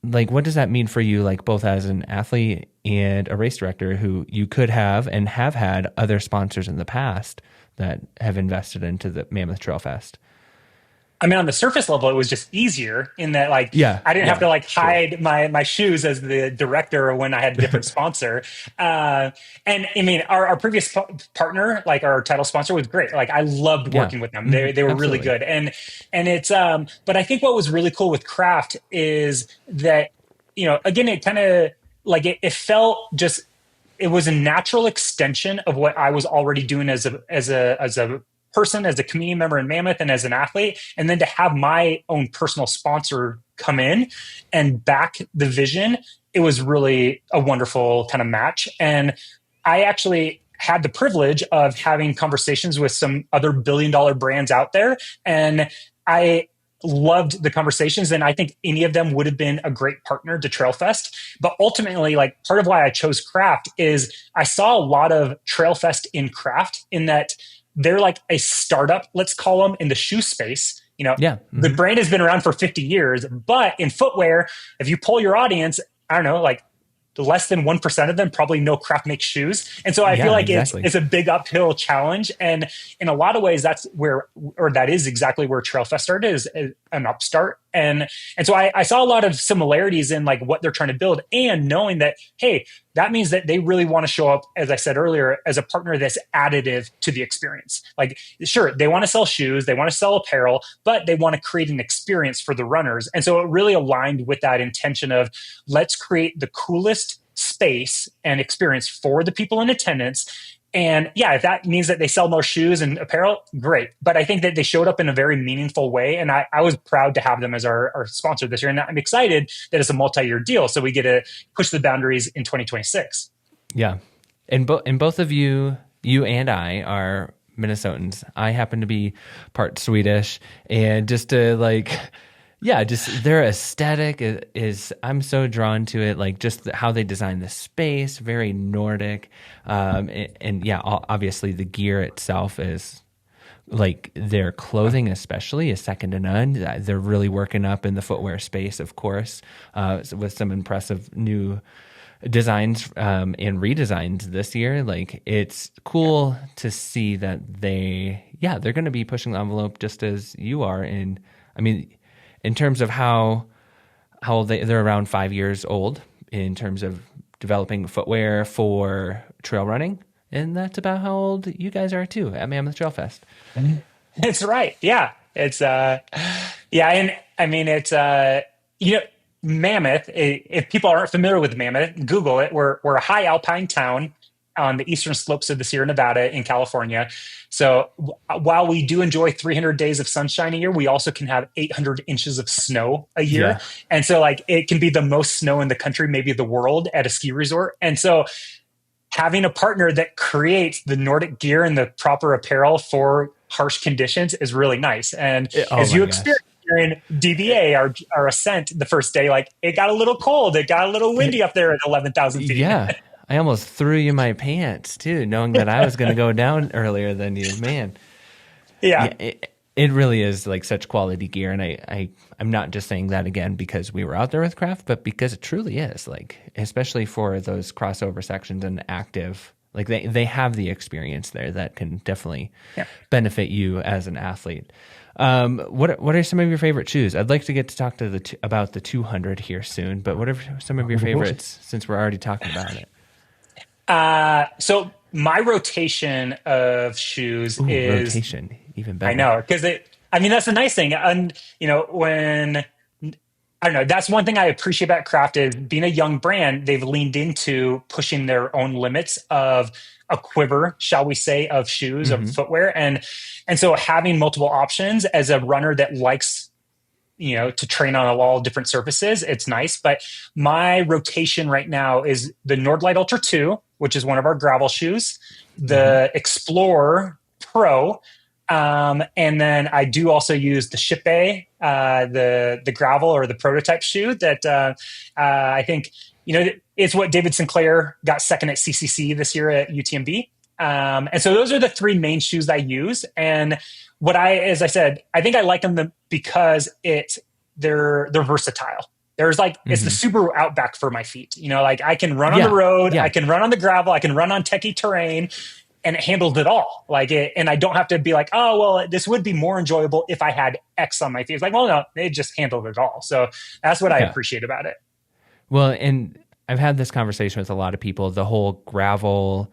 Like, what does that mean for you, like both as an athlete and a race director who you could have and have had other sponsors in the past that have invested into the Mammoth Trailfest? I mean, on the surface level, it was just easier in that, like, I didn't have to like hide my shoes as the director when I had a different sponsor. And I mean, our previous partner, like our title sponsor, was great. Like, I loved working with them. They were really good. And it's, but I think what was really cool with Craft is that, again, it kind of like it felt just, it was a natural extension of what I was already doing as a person, as a community member in Mammoth, and as an athlete. And then to have my own personal sponsor come in and back the vision, it was really a wonderful kind of match. And I actually had the privilege of having conversations with some other billion-dollar brands out there. And I loved the conversations, and I think any of them would have been a great partner to Trailfest. But ultimately, like part of why I chose Craft is I saw a lot of Trailfest in Craft in that they're like a startup, let's call them, in the shoe space. Yeah. The brand has been around for 50 years, but in footwear, if you poll your audience, I don't know, like less than 1% of them probably know Craft makes shoes. And so I feel like exactly. it's a big uphill challenge. And in a lot of ways, that is exactly where Trailfest started, is an upstart. And so I saw a lot of similarities in like what they're trying to build, and knowing that, hey, that means that they really want to show up, as I said earlier, as a partner that's additive to the experience. Like, sure, they want to sell shoes, they want to sell apparel, but they want to create an experience for the runners. And so it really aligned with that intention of, let's create the coolest space and experience for the people in attendance. And yeah, if that means that they sell more shoes and apparel, great. But I think that they showed up in a very meaningful way. And I was proud to have them as our sponsor this year. And I'm excited that it's a multi-year deal, so we get to push the boundaries in 2026. Yeah. And both of you and I are Minnesotans. I happen to be part Swedish. And just to like... Yeah, just their aesthetic is I'm so drawn to it, like just how they design the space, very Nordic. And yeah, obviously the gear itself is like their clothing especially is second to none. They're really working up in the footwear space, of course, with some impressive new designs and redesigns this year. Like, it's cool to see that they're going to be pushing the envelope just as you are. And I mean, in terms of how they're around 5 years old in terms of developing footwear for trail running. And that's about how old you guys are too at Mammoth Trailfest. That's right. Yeah. It's, And I mean, it's, Mammoth, if people aren't familiar with Mammoth, Google it. We're a high alpine town on the eastern slopes of the Sierra Nevada in California. So while we do enjoy 300 days of sunshine a year, we also can have 800 inches of snow a year. Yeah. And so like it can be the most snow in the country, maybe the world, at a ski resort. And so having a partner that creates the Nordic gear and the proper apparel for harsh conditions is really nice. And as you experienced during DBA, our ascent the first day, like it got a little cold. It got a little windy up there at 11,000 feet. Yeah. I almost threw you my pants too, knowing that I was going to go down earlier than you, man. Yeah. It really is like such quality gear. And I'm not just saying that again because we were out there with Craft, but because it truly is, like, especially for those crossover sections and active, like they have the experience there that can definitely benefit you as an athlete. What are some of your favorite shoes? I'd like to get to talk to about the 200 here soon, but what are some of your favorites since we're already talking about it? So my rotation of shoes is rotation, even better. I know, because that's the nice thing. And I don't know, that's one thing I appreciate about Craft is being a young brand. They've leaned into pushing their own limits of a quiver, shall we say, of shoes, of footwear. And so having multiple options as a runner that likes, to train on all different surfaces, it's nice. But my rotation right now is the Nordlight Ultra 2, which is one of our gravel shoes, the Explorer Pro, and then I do also use the Ship A, the gravel or the prototype shoe that I think, it's what David Sinclair got second at CCC this year at UTMB. And so those are the three main shoes I use. And as I said, I think I like them because they're versatile. There's like, it's the Subaru Outback for my feet. Like I can run on the road, I can run on the gravel, I can run on techie terrain, and it handled it all. And I don't have to be like, oh, well, this would be more enjoyable if I had X on my feet. It's like, well, no, it just handled it all. So that's what I appreciate about it. Well, and I've had this conversation with a lot of people. The whole gravel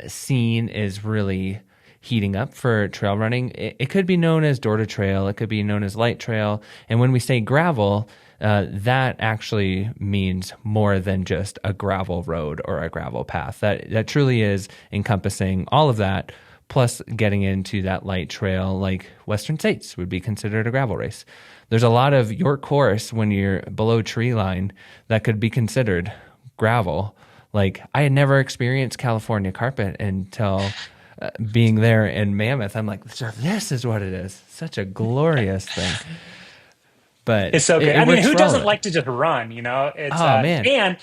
scene is really heating up for trail running. It could be known as door to trail. It could be known as light trail. And when we say gravel, that actually means more than just a gravel road or a gravel path. That truly is encompassing all of that, plus getting into that light trail, like Western States would be considered a gravel race. There's a lot of your course when you're below tree line that could be considered gravel. Like, I had never experienced California carpet until being there in Mammoth. I'm like, so this is what it is. Such a glorious thing. But it's so good. Who doesn't like to just run? It's man. And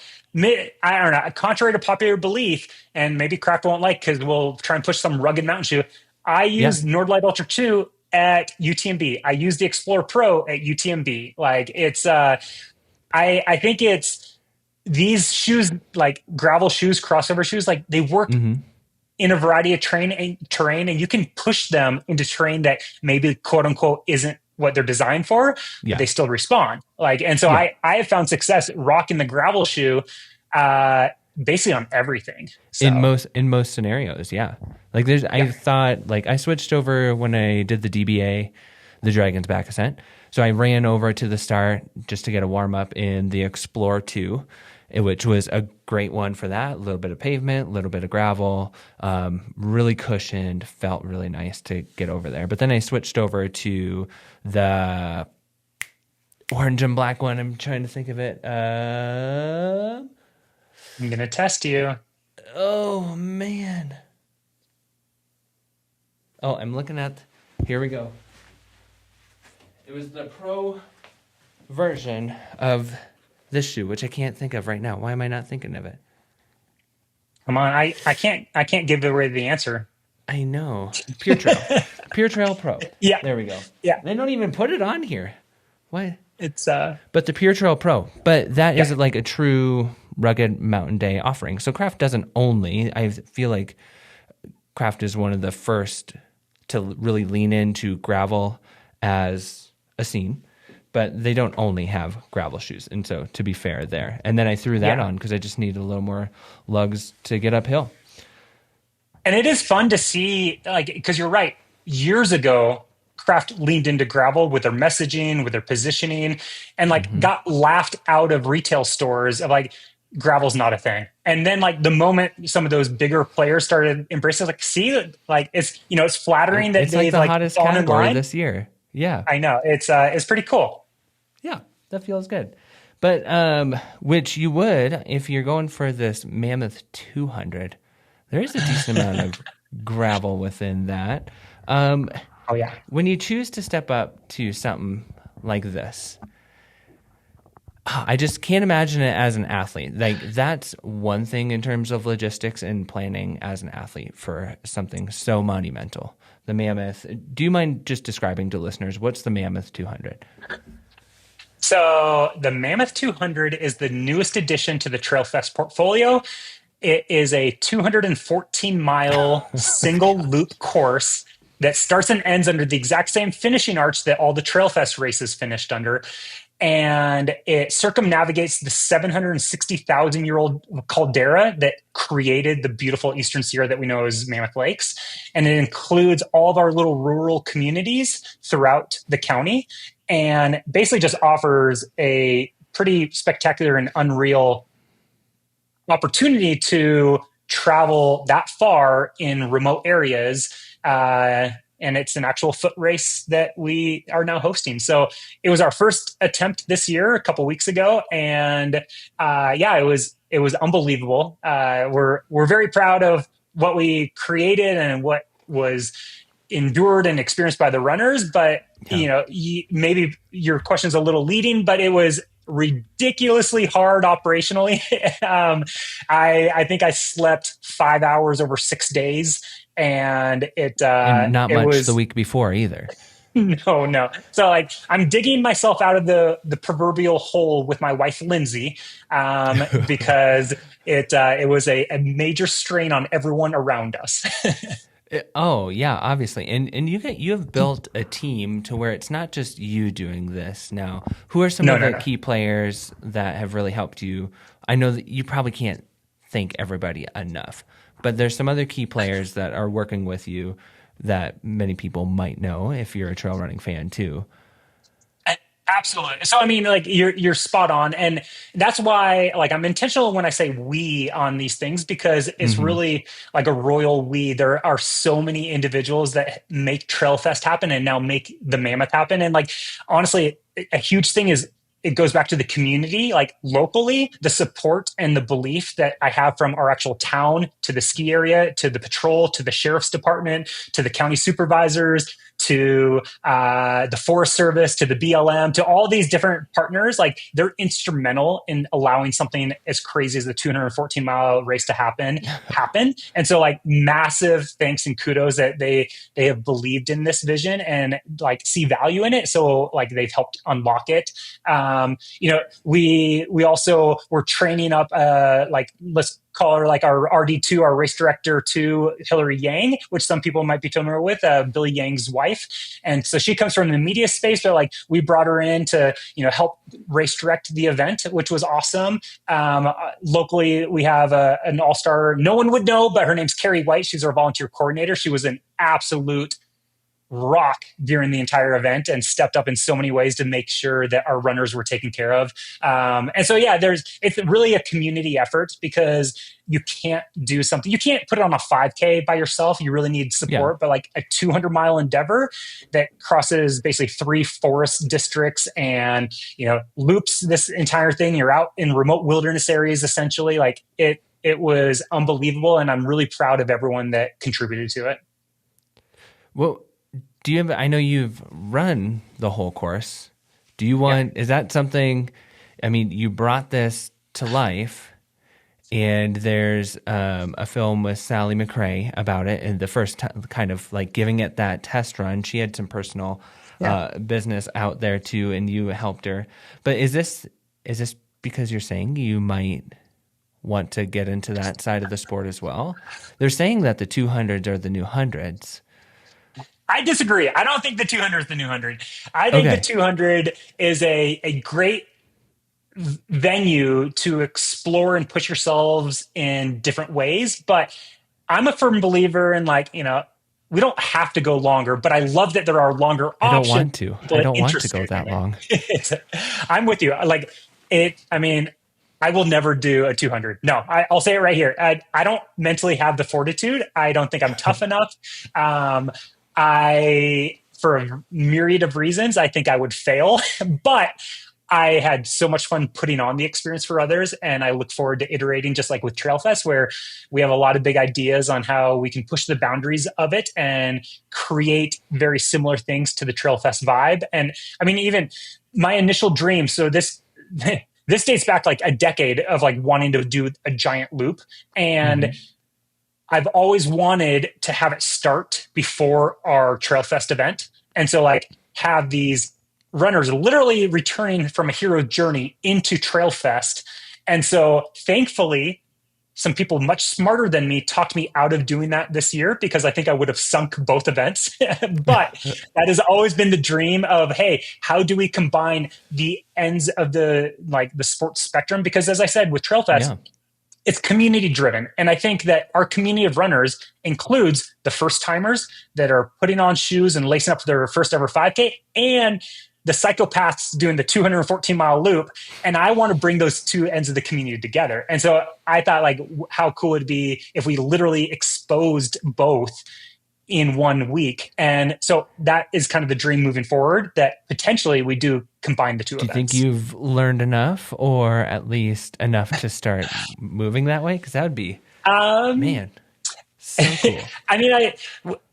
I don't know. Contrary to popular belief, and maybe Craft won't like because we'll try and push some rugged mountain shoe. I use Nordlight Ultra 2 at UTMB. I use the Explorer Pro at UTMB. Like it's, I think it's these shoes, like gravel shoes, crossover shoes, like they work in a variety of terrain, and you can push them into terrain that maybe quote unquote isn't what they're designed for, but they still respond. Like, and so I have found success rocking the gravel shoe, basically on everything. So. In most scenarios, yeah. Like I thought, like I switched over when I did the DBA, the Dragon's Back Ascent. So I ran over to the start just to get a warm up in the Explorer 2, which was a great one for that. A little bit of pavement, a little bit of gravel, really cushioned, felt really nice to get over there. But then I switched over to the orange and black one. I'm trying to think of it. I'm going to test you. Oh, man. Oh, I'm looking at... Here we go. It was the Pro version of this shoe, which I can't think of right now. Why am I not thinking of it? Come on, I can't give away the answer. I know. Pure Trail. Pure Trail Pro. Yeah. There we go. Yeah. They don't even put it on here. What? It's But the Pure Trail Pro. But that is like a true rugged mountain day offering. So Craft doesn't only, I feel like Craft is one of the first to really lean into gravel as a scene. But they don't only have gravel shoes. And so, to be fair there. And then I threw that on because I just needed a little more lugs to get uphill. And it is fun to see, like, because you're right. Years ago, Craft leaned into gravel with their messaging, with their positioning, and like got laughed out of retail stores of like, gravel's not a thing. And then like the moment some of those bigger players started embracing, like, see, like it's, you know, it's flattering that it's they've like the like hottest fallen in category line this year. Yeah. I know. It's pretty cool. Yeah, that feels good. But which you would if you're going for this Mammoth 200. There is a decent amount of gravel within that. Oh yeah. When you choose to step up to something like this, I just can't imagine it as an athlete. Like that's one thing in terms of logistics and planning as an athlete for something so monumental. The Mammoth. Do you mind just describing to listeners what's the Mammoth 200? So the Mammoth 200 is the newest addition to the Trailfest portfolio. It is a 214-mile single loop course that starts and ends under the exact same finishing arch that all the Trailfest races finished under. And it circumnavigates the 760,000-year-old caldera that created the beautiful Eastern Sierra that we know as Mammoth Lakes. And it includes all of our little rural communities throughout the county and basically just offers a pretty spectacular and unreal opportunity to travel that far in remote areas. And it's an actual foot race that we are now hosting. So it was our first attempt this year, a couple weeks ago. And it was unbelievable. We're very proud of what we created and what was endured and experienced by the runners. But, you know, maybe your question's a little leading, but it was ridiculously hard operationally. I think I slept 5 hours over 6 days. And and not much the week before either. No. So like I'm digging myself out of the proverbial hole with my wife, Lindsay, because it was a major strain on everyone around us. Oh yeah, obviously. And you have built a team to where it's not just you doing this now. Who are some of the key players that have really helped you? I know that you probably can't thank everybody enough. But there's some other key players that are working with you that many people might know if you're a trail running fan too. Absolutely. So I mean, like you're spot on, and that's why like I'm intentional when I say we on these things because it's really like a royal we. There are so many individuals that make Trailfest happen and now make the Mammoth happen, and like honestly, a huge thing is. It goes back to the community, like locally, the support and the belief that I have from our actual town to the ski area, to the patrol, to the sheriff's department, to the county supervisors, to the Forest Service, to the BLM, to all these different partners. Like, they're instrumental in allowing something as crazy as the 214-mile race to happen. And so, like, massive thanks and kudos that they have believed in this vision and like see value in it. So like they've helped unlock it. We also were training up like, let's call her like our RD2, our race director 2, Hillary Yang, which some people might be familiar with, Billy Yang's wife. And so she comes from the media space, but like we brought her in to, help race direct the event, which was awesome. Locally, we have an all-star, no one would know, but her name's Carrie White. She's our volunteer coordinator. She was an absolute rock during the entire event and stepped up in so many ways to make sure that our runners were taken care of. And so, yeah, it's really a community effort, because you can't do something. You can't put it on a 5K by yourself. You really need support. But like a 200-mile endeavor that crosses basically 3 forest districts and, loops this entire thing. You're out in remote wilderness areas, essentially. Like it was unbelievable. And I'm really proud of everyone that contributed to it. Well, I know you've run the whole course. Do you want, is that something, you brought this to life, and there's a film with Sally McRae about it, and the first time kind of like giving it that test run. She had some personal business out there too, and you helped her. But is this because you're saying you might want to get into that side of the sport as well? They're saying that the 200s are the new hundreds. I disagree. I don't think the 200 is the new 100. I think the 200 is a great venue to explore and push yourselves in different ways. But I'm a firm believer in we don't have to go longer, but I love that there are longer options. I don't want to go that long. I'm with you. I will never do a 200. No, I'll say it right here. I don't mentally have the fortitude. I don't think I'm tough enough. For a myriad of reasons, I think I would fail, but I had so much fun putting on the experience for others. And I look forward to iterating, just like with Trailfest, where we have a lot of big ideas on how we can push the boundaries of it and create very similar things to the Trailfest vibe. And even my initial dream, so this dates back like a decade of like wanting to do a giant loop. And I've always wanted to have it start before our Trailfest event. And so like have these runners literally returning from a hero journey into Trailfest. And so thankfully, some people much smarter than me talked me out of doing that this year, because I think I would have sunk both events. But that has always been the dream of, hey, how do we combine the ends of the sports spectrum? Because as I said, with Trailfest, it's community driven. And I think that our community of runners includes the first timers that are putting on shoes and lacing up for their first ever 5K, and the psychopaths doing the 214-mile loop. And I want to bring those two ends of the community together. And so I thought, like, how cool would it be if we literally exposed both in 1 week? And so that is kind of the dream moving forward, that potentially we do combine the two events. Do you think you've learned enough, or at least enough to start moving that way? Because that would be, man, so cool. I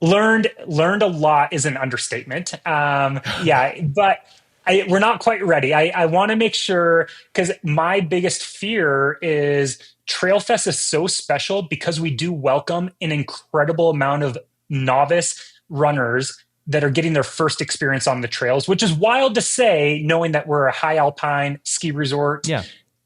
learned a lot is an understatement. But we're not quite ready. I want to make sure, because my biggest fear is Trailfest is so special because we do welcome an incredible amount of novice runners that are getting their first experience on the trails, which is wild to say, knowing that we're a high alpine ski resort,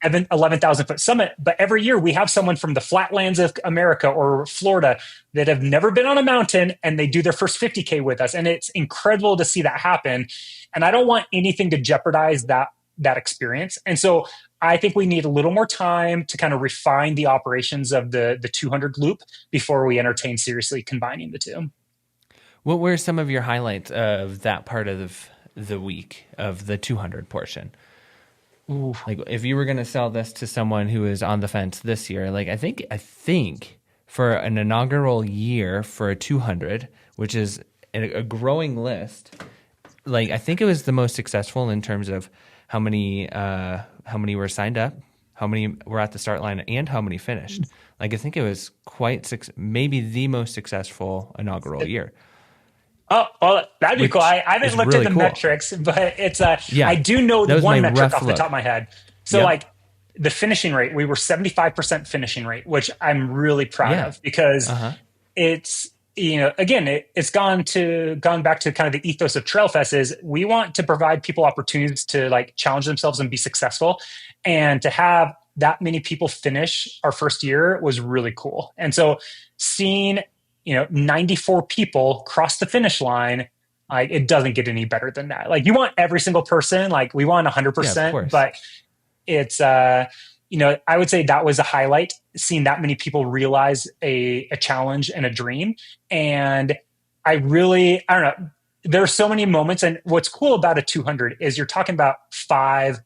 11,000 foot summit. But every year we have someone from the flatlands of America or Florida that have never been on a mountain, and they do their first 50K with us. And it's incredible to see that happen. And I don't want anything to jeopardize that experience. And so I think we need a little more time to kind of refine the operations of the 200 loop before we entertain seriously combining the two. What were some of your highlights of that part of the week, of the 200 portion? Ooh. Like, if you were going to sell this to someone who is on the fence this year, like I think for an inaugural year for a 200, which is a growing list, like I think it was the most successful in terms of how many were signed up, how many were at the start line, and how many finished. Like I think it was maybe the most successful inaugural year. Oh, well, that'd be cool. which I haven't is looked really at the cool. metrics, but it's Yeah, I do know that was one my metric rough off the look. top of my head. So Yep. like the finishing rate, we were 75% finishing rate, which I'm really proud Yeah. of because Uh-huh. it's, again, it's gone back to kind of the ethos of Trailfest is we want to provide people opportunities to like challenge themselves and be successful. And to have that many people finish our first year was really cool. And so seeing, 94 people cross the finish line, like it doesn't get any better than that. Like you want every single person, like we want 100%, Yeah, of course. but it's, I would say that was a highlight, seeing that many people realize a challenge and a dream. And I don't know, there are so many moments. And what's cool about a 200 is you're talking about 5+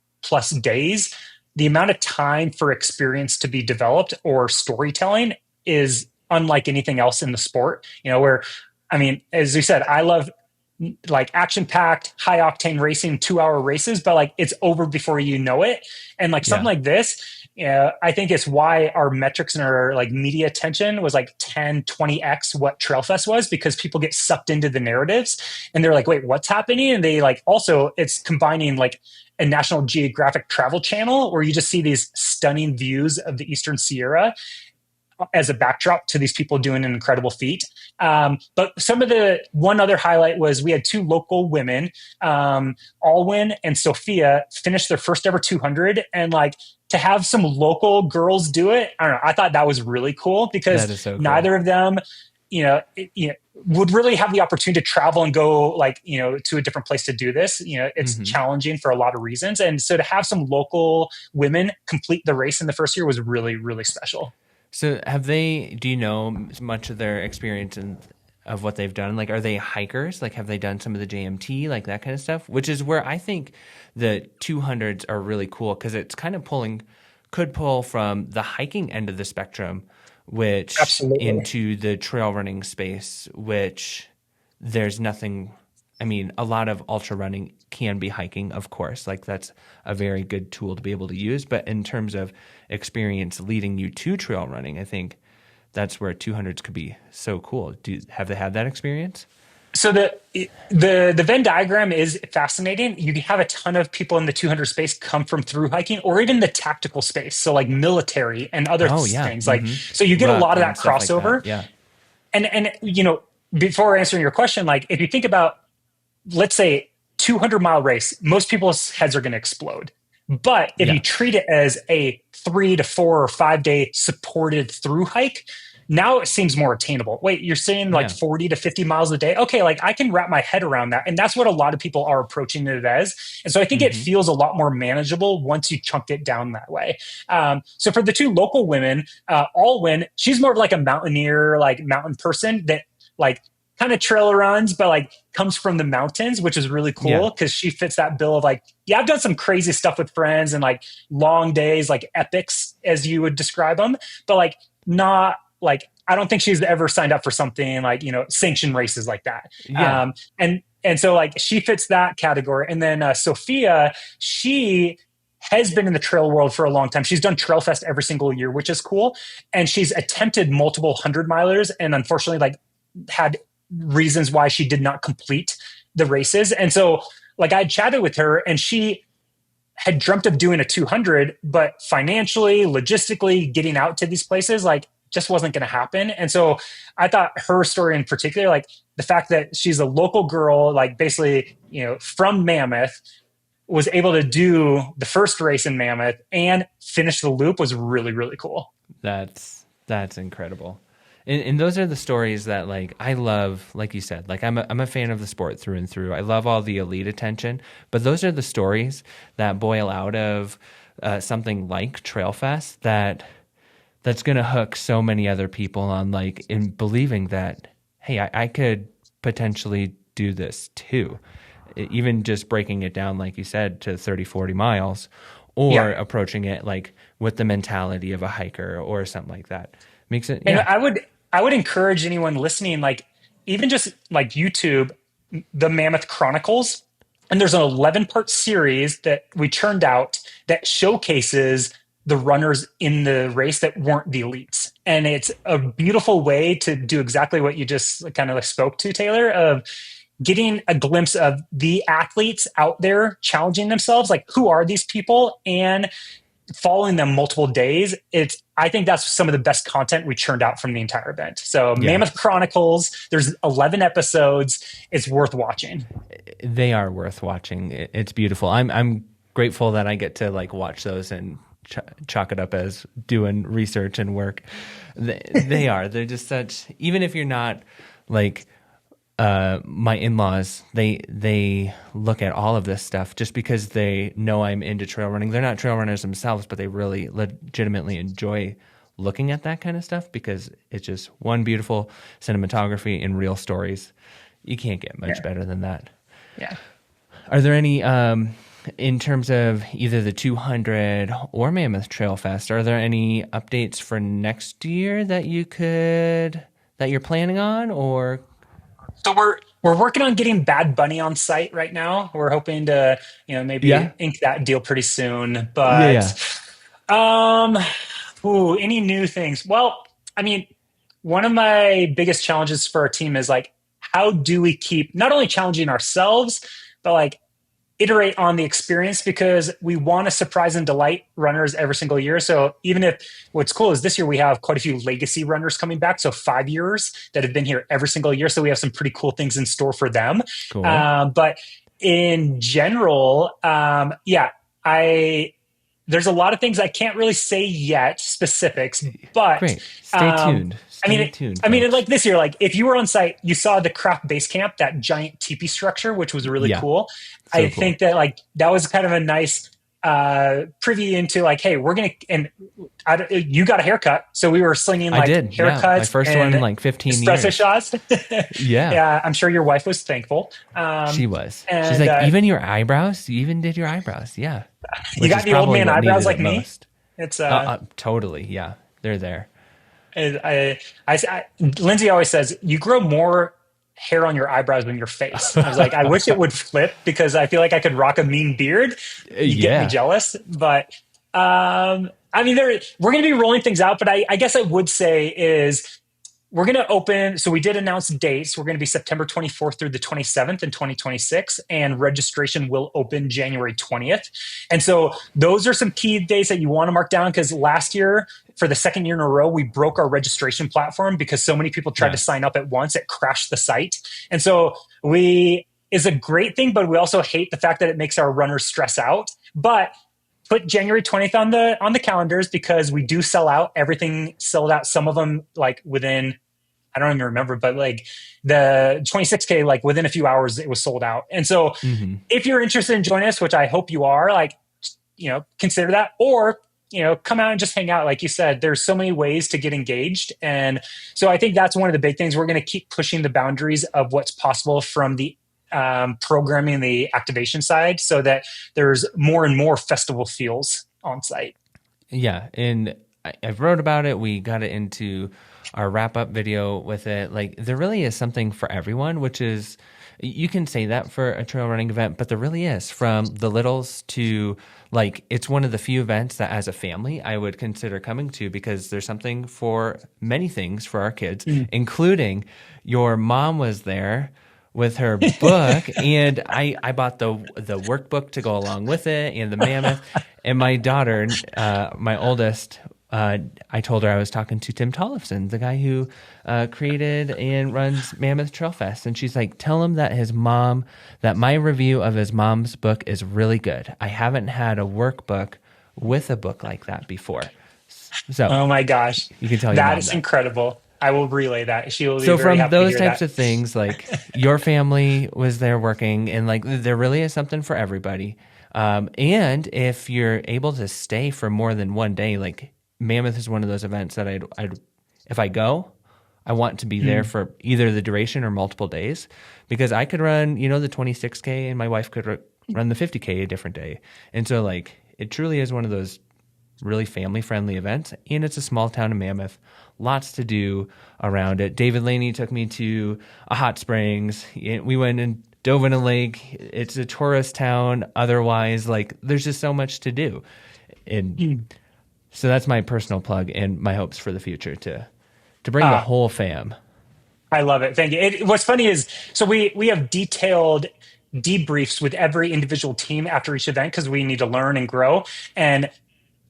days. The amount of time for experience to be developed or storytelling is unlike anything else in the sport, where, I mean, as you said, I love like action-packed, high-octane racing, 2-hour races, but like it's over before you know it. And like something like this, I think it's why our metrics and our like media attention was like 10-20x what Trailfest was, because people get sucked into the narratives and they're like, wait, what's happening? And they like, also it's combining like a National Geographic travel channel where you just see these stunning views of the Eastern Sierra as a backdrop to these people doing an incredible feat. But one other highlight was we had 2 local women, Alwyn and Sophia, finish their first ever 200. And like to have some local girls do it, I don't know, I thought that was really cool because so cool. Neither of them, would really have the opportunity to travel and go like, to a different place to do this. It's challenging for a lot of reasons. And so to have some local women complete the race in the first year was really, really special. So do you know much of their experience of what they've done? Like, are they hikers? Like, have they done some of the JMT, like that kind of stuff? Which is where I think the 200s are really cool because it's kind of could pull from the hiking end of the spectrum, which Absolutely. into the trail running space, which there's nothing. I mean, a lot of ultra running can be hiking, of course. Like that's a very good tool to be able to use. But in terms of experience leading you to trail running, I think that's where 200s could be so cool. Have they had that experience? So the Venn diagram is fascinating. You have a ton of people in the 200 space come from through hiking or even the tactical space. So like military and other things like, so you get a lot of that crossover. Like that. Yeah. And before answering your question, like if you think about, let's say 200-mile race, most people's heads are going to explode. But if you treat it as a 3 to 4 or 5 day supported through hike, now it seems more attainable. Wait, you're saying like 40 to 50 miles a day? Okay, like I can wrap my head around that. And that's what a lot of people are approaching it as. And so I think it feels a lot more manageable once you chunk it down that way. So for the 2 local women, Alwyn, she's more of like a mountaineer, like mountain person that like kind of trail runs, but like comes from the mountains, which is really cool because she fits that bill of like, I've done some crazy stuff with friends and like long days, like epics as you would describe them, but like not like, I don't think she's ever signed up for something like, sanctioned races like that. Yeah. And so like she fits that category. And then Sophia, she has been in the trail world for a long time. She's done Trailfest every single year, which is cool. And she's attempted multiple 100-milers and unfortunately like had reasons why she did not complete the races. And so like I chatted with her and she had dreamt of doing a 200, but financially, logistically, getting out to these places, like just wasn't going to happen. And so I thought her story in particular, like the fact that she's a local girl, like basically, from Mammoth, was able to do the first race in Mammoth and finish the loop was really, really cool. That's incredible. And those are the stories that like I love, like you said, like I'm a fan of the sport through and through. I love all the elite attention, but those are the stories that boil out of something like Trailfest that's going to hook so many other people on like in believing that, hey, I could potentially do this too. Even just breaking it down, like you said, to 30, 40 miles or approaching it like with the mentality of a hiker or something like that. Makes it. And I would encourage anyone listening, like even just like YouTube, the Mammoth Chronicles, and there's an 11-part series that we churned out that showcases the runners in the race that weren't the elites. And it's a beautiful way to do exactly what you just kind of like spoke to, Taylor, of, getting a glimpse of the athletes out there challenging themselves, like who are these people, and following them multiple days. I think that's some of the best content we churned out from the entire event. So Yeah. Mammoth Chronicles, there's 11 episodes. It's worth watching. They are worth watching. It's beautiful. I'm grateful that I get to like watch those and chalk it up as doing research and work. They are. They're just such. Even if you're not like my in-laws, they look at all of this stuff just because they know I'm into trail running. They're not trail runners themselves, but they really legitimately enjoy looking at that kind of stuff because it's just one beautiful cinematography and real stories. You can't get much better than that. Yeah. Are there any, in terms of either the 200 or Mammoth Trailfest, are there any updates for next year that you're planning on, or? So we're working on getting Bad Bunny on site right now. We're hoping to, maybe ink that deal pretty soon. But any new things? Well, I mean, one of my biggest challenges for our team is like, how do we keep not only challenging ourselves, but like iterate on the experience, because we want to surprise and delight runners every single year. So even if what's cool is this year we have quite a few legacy runners coming back. So 5 years that have been here every single year. So we have some pretty cool things in store for them. Cool. But in general, there's a lot of things I can't really say yet, specifics, but great. Stay tuned. Stay tuned. I mean, like this year, like if you were on site, you saw the craft base camp, that giant teepee structure, which was really cool. So I cool. think that like that was kind of a nice preview into like, hey, we're gonna you got a haircut, so we were slinging like haircuts. My first one in like 15 espresso years. shots. Yeah, I'm sure your wife was thankful. She was. and, She's like, even your eyebrows. You even did your eyebrows. Yeah. You got the old man eyebrows like me. Most. It's totally. Yeah, they're there. Lindsay always says you grow more hair on your eyebrows than your face. I was like, I wish it would flip because I feel like I could rock a mean beard. You get me jealous, but I mean, we're going to be rolling things out. But I guess I would say is we're going to open. So we did announce dates. We're going to be September 24th through the 27th in 2026, and registration will open January 20th. And so those are some key dates that you want to mark down, because last year, for the second year in a row, we broke our registration platform because so many people tried to sign up at once. It crashed the site. And so is a great thing, but we also hate the fact that it makes our runners stress out. But put January 20th on the calendars, because we do sell out. Everything sold out. Some of them like within, I don't even remember, but like the 26K, like within a few hours, it was sold out. And so if you're interested in joining us, which I hope you are, like, consider that, or, come out and just hang out. Like you said, there's so many ways to get engaged. And so I think that's one of the big things. We're going to keep pushing the boundaries of what's possible from the programming, the activation side, so that there's more and more festival feels on site. Yeah. And I wrote about it. We got it into our wrap up video with it. Like, there really is something for everyone, which is, you can say that for a trail running event, but there really is, from the littles to like, it's one of the few events that as a family I would consider coming to, because there's something for many things for our kids, including your mom was there with her book, and I bought the workbook to go along with it, and the Mammoth, and my daughter, my oldest, I told her I was talking to Tim Tollefson, the guy who created and runs Mammoth Trailfest. And she's like, tell him that my review of his mom's book is really good. I haven't had a workbook with a book like that before. So, oh my gosh, you can tell your that mom is that. incredible. I will relay that. She will be so very from happy to those hear types that. of things, like your family was there working, and like there really is something for everybody. And if you're able to stay for more than one day, like Mammoth is one of those events that I'd if I go, I want to be there for either the duration or multiple days, because I could run, the 26K, and my wife could run the 50K a different day. And so like, it truly is one of those really family friendly events, and it's a small town in Mammoth, lots to do around it. David Laney took me to a hot springs. We went and dove in a lake. It's a tourist town. Otherwise, like, there's just so much to do. And so that's my personal plug and my hopes for the future, to bring the whole fam. I love it. Thank you. What's funny is, so we have detailed debriefs with every individual team after each event because we need to learn and grow. And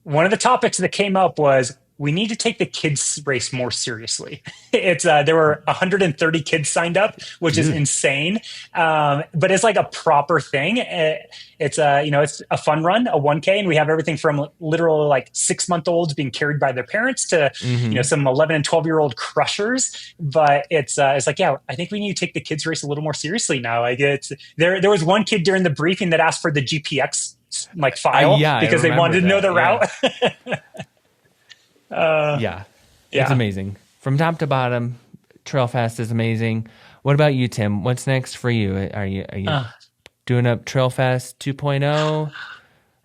one of the topics that came up was we need to take the kids race more seriously. It's there were 130 kids signed up, which is insane. But it's like a proper thing. It's it's a fun run, a 1K, and we have everything from literal like 6-month-olds being carried by their parents to some 11 and 12-year-old crushers. But it's like, yeah, I think we need to take the kids race a little more seriously now. Like there was one kid during the briefing that asked for the GPX like file because they wanted to know the route. It's amazing from top to bottom. Trailfest is amazing. What about you, Tim? What's next for you? Are you doing up Trailfest 2.0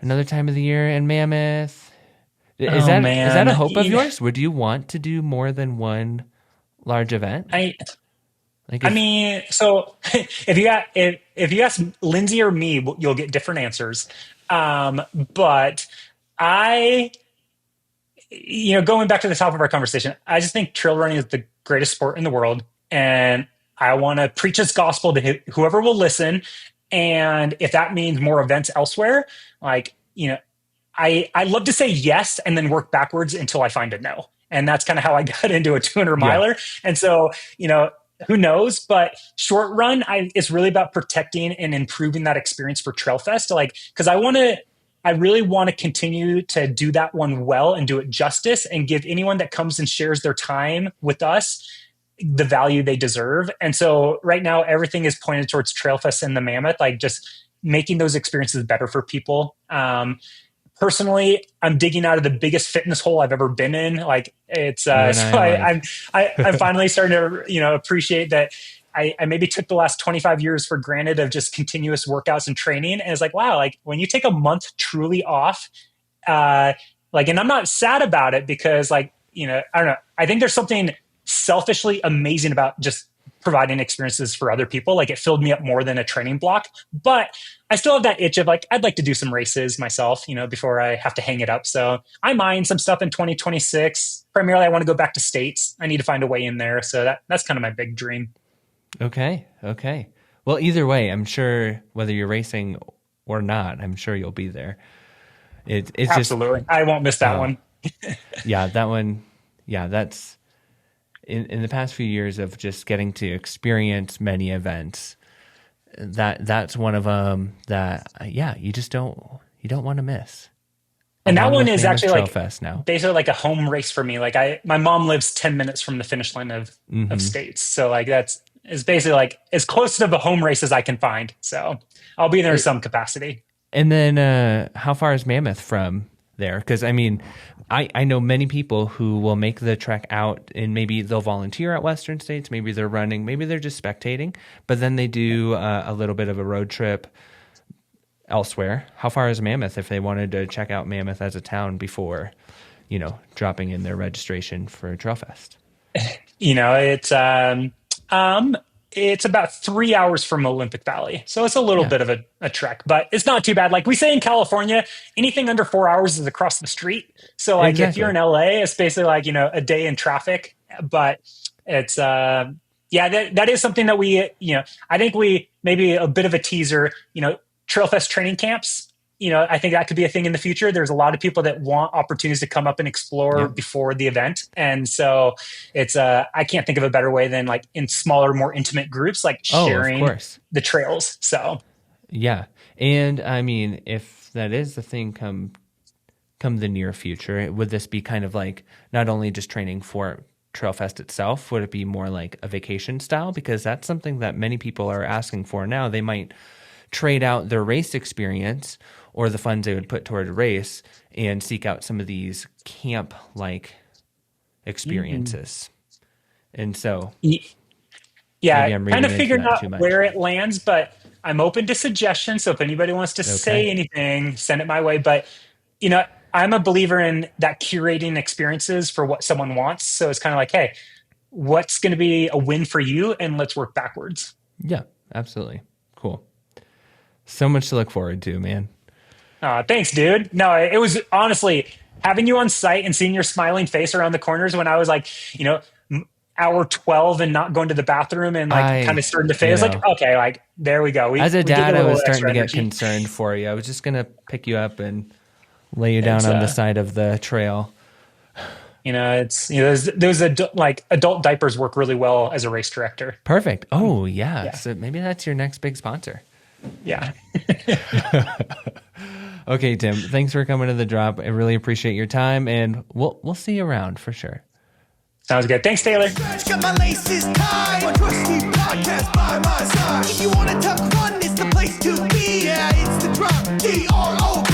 another time of the year in Mammoth? Is that a hope of yours? Would you want to do more than one large event? So if you ask Lindsay or me, you'll get different answers. But going back to the top of our conversation, I just think trail running is the greatest sport in the world. And I want to preach this gospel to whoever will listen. And if that means more events elsewhere, I love to say yes and then work backwards until I find a no. And that's kind of how I got into a 200 miler. And so, who knows? But short run, it's really about protecting and improving that experience for Trailfest. Because I really want to continue to do that one well and do it justice and give anyone that comes and shares their time with us the value they deserve. And so right now, everything is pointed towards Trailfest and the Mammoth, just making those experiences better for people. Personally, I'm digging out of the biggest fitness hole I've ever been in. I'm finally starting to, appreciate that I maybe took the last 25 years for granted of just continuous workouts and training. And it's like, wow, when you take a month truly off, and I'm not sad about it because I don't know. I think there's something selfishly amazing about just providing experiences for other people. It filled me up more than a training block, but I still have that itch of I'd like to do some races myself, before I have to hang it up. So I mind some stuff in 2026. Primarily, I want to go back to States. I need to find a way in there. So that's kind of my big dream. Okay. Well, either way, I'm sure whether you're racing or not, I'm sure you'll be there. It's absolutely. I won't miss that one. That one. Yeah, that's in the past few years of just getting to experience many events. That's one of them that you just don't want to miss. And that one is actually now. Basically a home race for me. My mom lives 10 minutes from the finish line of States. So it's basically as close to the home race as I can find. So I'll be there in some capacity. And then how far is Mammoth from there? Because I know many people who will make the trek out and maybe they'll volunteer at Western States. Maybe they're running, maybe they're just spectating, but then they do a little bit of a road trip elsewhere. How far is Mammoth if they wanted to check out Mammoth as a town before, dropping in their registration for Trailfest? It's about 3 hours from Olympic Valley. So it's a little bit of a trek, but it's not too bad. We say in California, anything under 4 hours is across the street. So if you're in LA, it's basically a day in traffic, but it's, that is something that we, I think we maybe a bit of a teaser, Trailfest training camps. I think that could be a thing in the future. There's a lot of people that want opportunities to come up and explore before the event. And so it's, I can't think of a better way than in smaller, more intimate groups, sharing the trails. So, yeah. And if that is the thing come the near future, would this be kind of not only just training for Trailfest itself, would it be more like a vacation style? Because that's something that many people are asking for now. They might trade out their race experience or the funds they would put toward a race and seek out some of these camp-like experiences. And so, kind of figuring out where it lands, but I'm open to suggestions. So if anybody wants to say anything, send it my way. But, I'm a believer in that curating experiences for what someone wants. So it's kind of hey, what's going to be a win for you? And let's work backwards. Yeah, absolutely. Cool. So much to look forward to, man. Thanks, dude. No, it was honestly having you on site and seeing your smiling face around the corners when I was hour 12 and not going to the bathroom and like kind of starting to fade. It's like, okay, like there we go. As a we did dad, get I a was little starting to extra get energy. concerned for you. I was just going to pick you up and lay you down on the side of the trail. It's those adult diapers work really well as a race director. Perfect. Oh yeah. So maybe that's your next big sponsor. Yeah. Okay, Tim. Thanks for coming to the drop. I really appreciate your time, and we'll see you around for sure. Sounds good. Thanks, Taylor. Got my laces tied. My trusty podcast by my side. If you wanna tuck run, it's the place to be. Yeah, it's the drop. DROP.